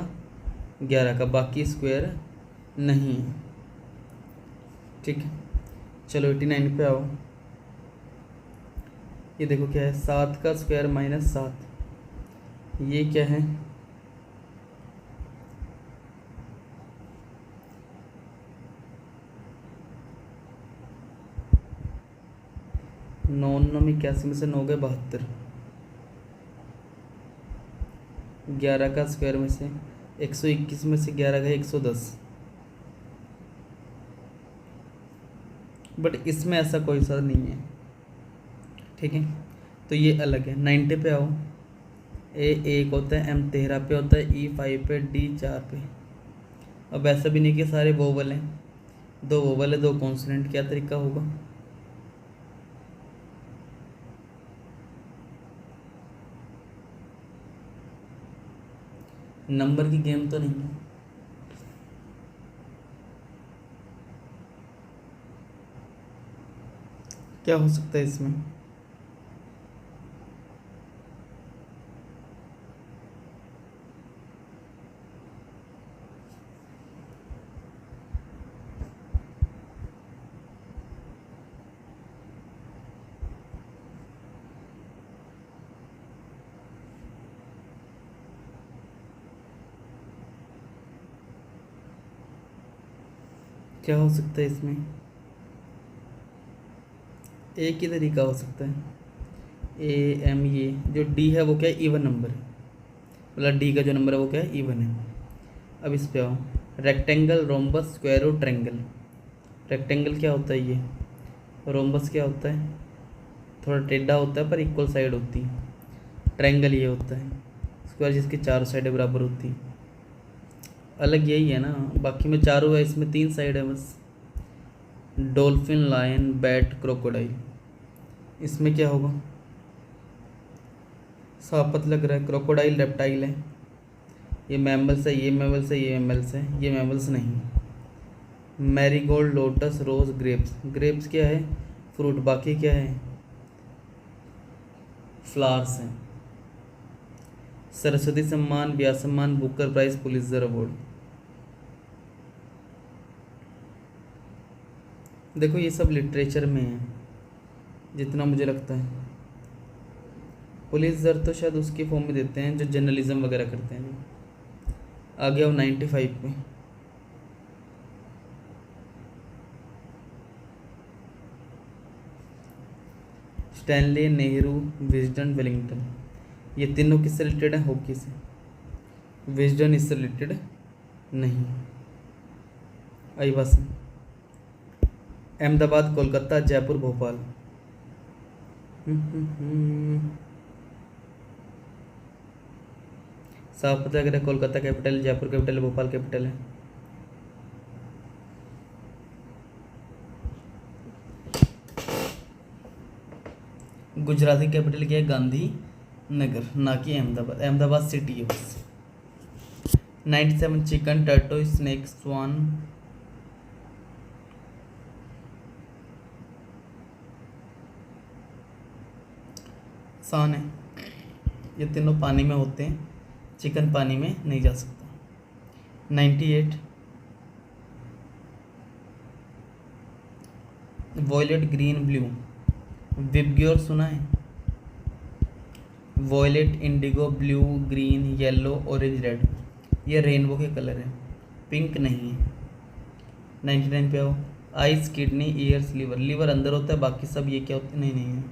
11 का, बाकी स्क्वायर नहीं है। ठीक है, चलो 89 पे आओ। ये देखो क्या है, 7 का स्क्वायर माइनस 7, ये क्या है, 9 में 81 में से 9 गए 72, 11 का स्क्वायर में से 121 में से 11 गए 110। बट इसमें ऐसा कोई सा नहीं है। ठीक है, तो ये अलग है। 90 पे आओ। ए 1 होता है, M 13 पे होता है, E 5 पे, D 4 पे। अब ऐसा भी नहीं कि सारे वोवल हैं, 2 वोवल है 2 कॉन्सोनेंट, क्या तरीका होगा। नंबर की गेम तो नहीं है। क्या हो सकता है इसमें, क्या हो सकता है इसमें, एक ही तरीका हो सकता है। AM, ये जो D है वो क्या है, इवन नंबर है, मतलब D का जो नंबर है वो क्या है, इवन है। अब इस पे आओ। रेक्टेंगल, रोम्बस, स्क्वायर और ट्रेंगल। रेक्टेंगल क्या होता है ये, रोम्बस क्या होता है, थोड़ा टेढ़ा होता है पर इक्वल साइड होती है। ट्रायंगल ये होता है, स्क्वायर जिसकी चारों साइडें बराबर होती हैं। अलग यही है ना, बाकी में चारों है, इसमें 3 साइड है बस। Dolphin, lion, bat, crocodile. इसमें क्या होगा, सापत लग रहा है, क्रोकोडाइल रेप्टाइल है, ये मैमल्स है, ये मैमल्स है, ये मैमल्स है, ये मैमल्स नहीं। मैरीगोल्ड, लोटस, रोज, ग्रेप्स। ग्रेप्स क्या है, फ्रूट, बाकी क्या है, फ्लावर्स हैं। सरस्वती सम्मान, व्यास सम्मान, बुकर प्राइज, पुलित्जर अवार्ड। देखो ये सब लिटरेचर में है जितना मुझे लगता है। पुलित्जर तो शायद उसकी फॉर्म में देते हैं जो जर्नलिज्म वगैरह करते हैं। आ गया 95 पे। Stanley, Nehru, Wisden, Wellington. ये तीनों किससे रिलेटेड है, हॉकी से। विजडन इससे रिलेटेड नहीं। आई बस। अहमदाबाद, कोलकाता, जयपुर, भोपाल। साफ पता है, Kolkata capital, Jaipur capital, Bhopal capital है। गुजराती कैपिटल क्या है, गांधी नगर, ना कि अहमदाबाद। अहमदाबाद सिटी है बस। 97 चिकन, टर्टो, स्नेक, स्वान। स्वान है, ये तीनों पानी में होते हैं, चिकन पानी में नहीं जा सकता। 98 वॉयलेट, ग्रीन, ब्लू। विबग्योर सुना है, violet, indigo, blue, green, yellow, orange, red. ये रेनबो के कलर है, पिंक नहीं है। 99 पे आओ। Ice, kidney, ears, liver. Liver अंदर होता है, बाकी सब ये क्या होते हैं, नहीं है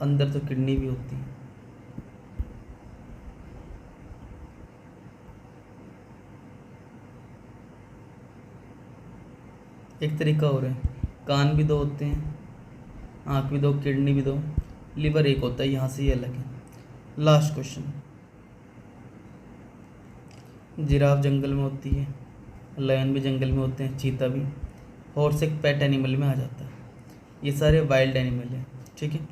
अंदर तो किडनी भी होती है। एक तरीका और है, कान भी 2 होते हैं, आँख भी 2, किडनी भी 2, लीवर 1 होता है, यहाँ से ये अलग है। Last question. जिराफ जंगल में होती है, लायन भी जंगल में होते हैं, चीता भी। हॉर्स एक पेट एनिमल में आ जाता है। ये सारे वाइल्ड एनिमल हैं। ठीक है,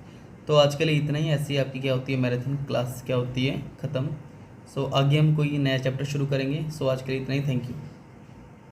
तो आज के लिए इतना ही। ऐसी आपकी क्या होती है, मैराथन क्लास क्या होती है ख़त्म। सो आगे हम कोई नया चैप्टर शुरू करेंगे। सो आज के लिए इतना ही। Thank you.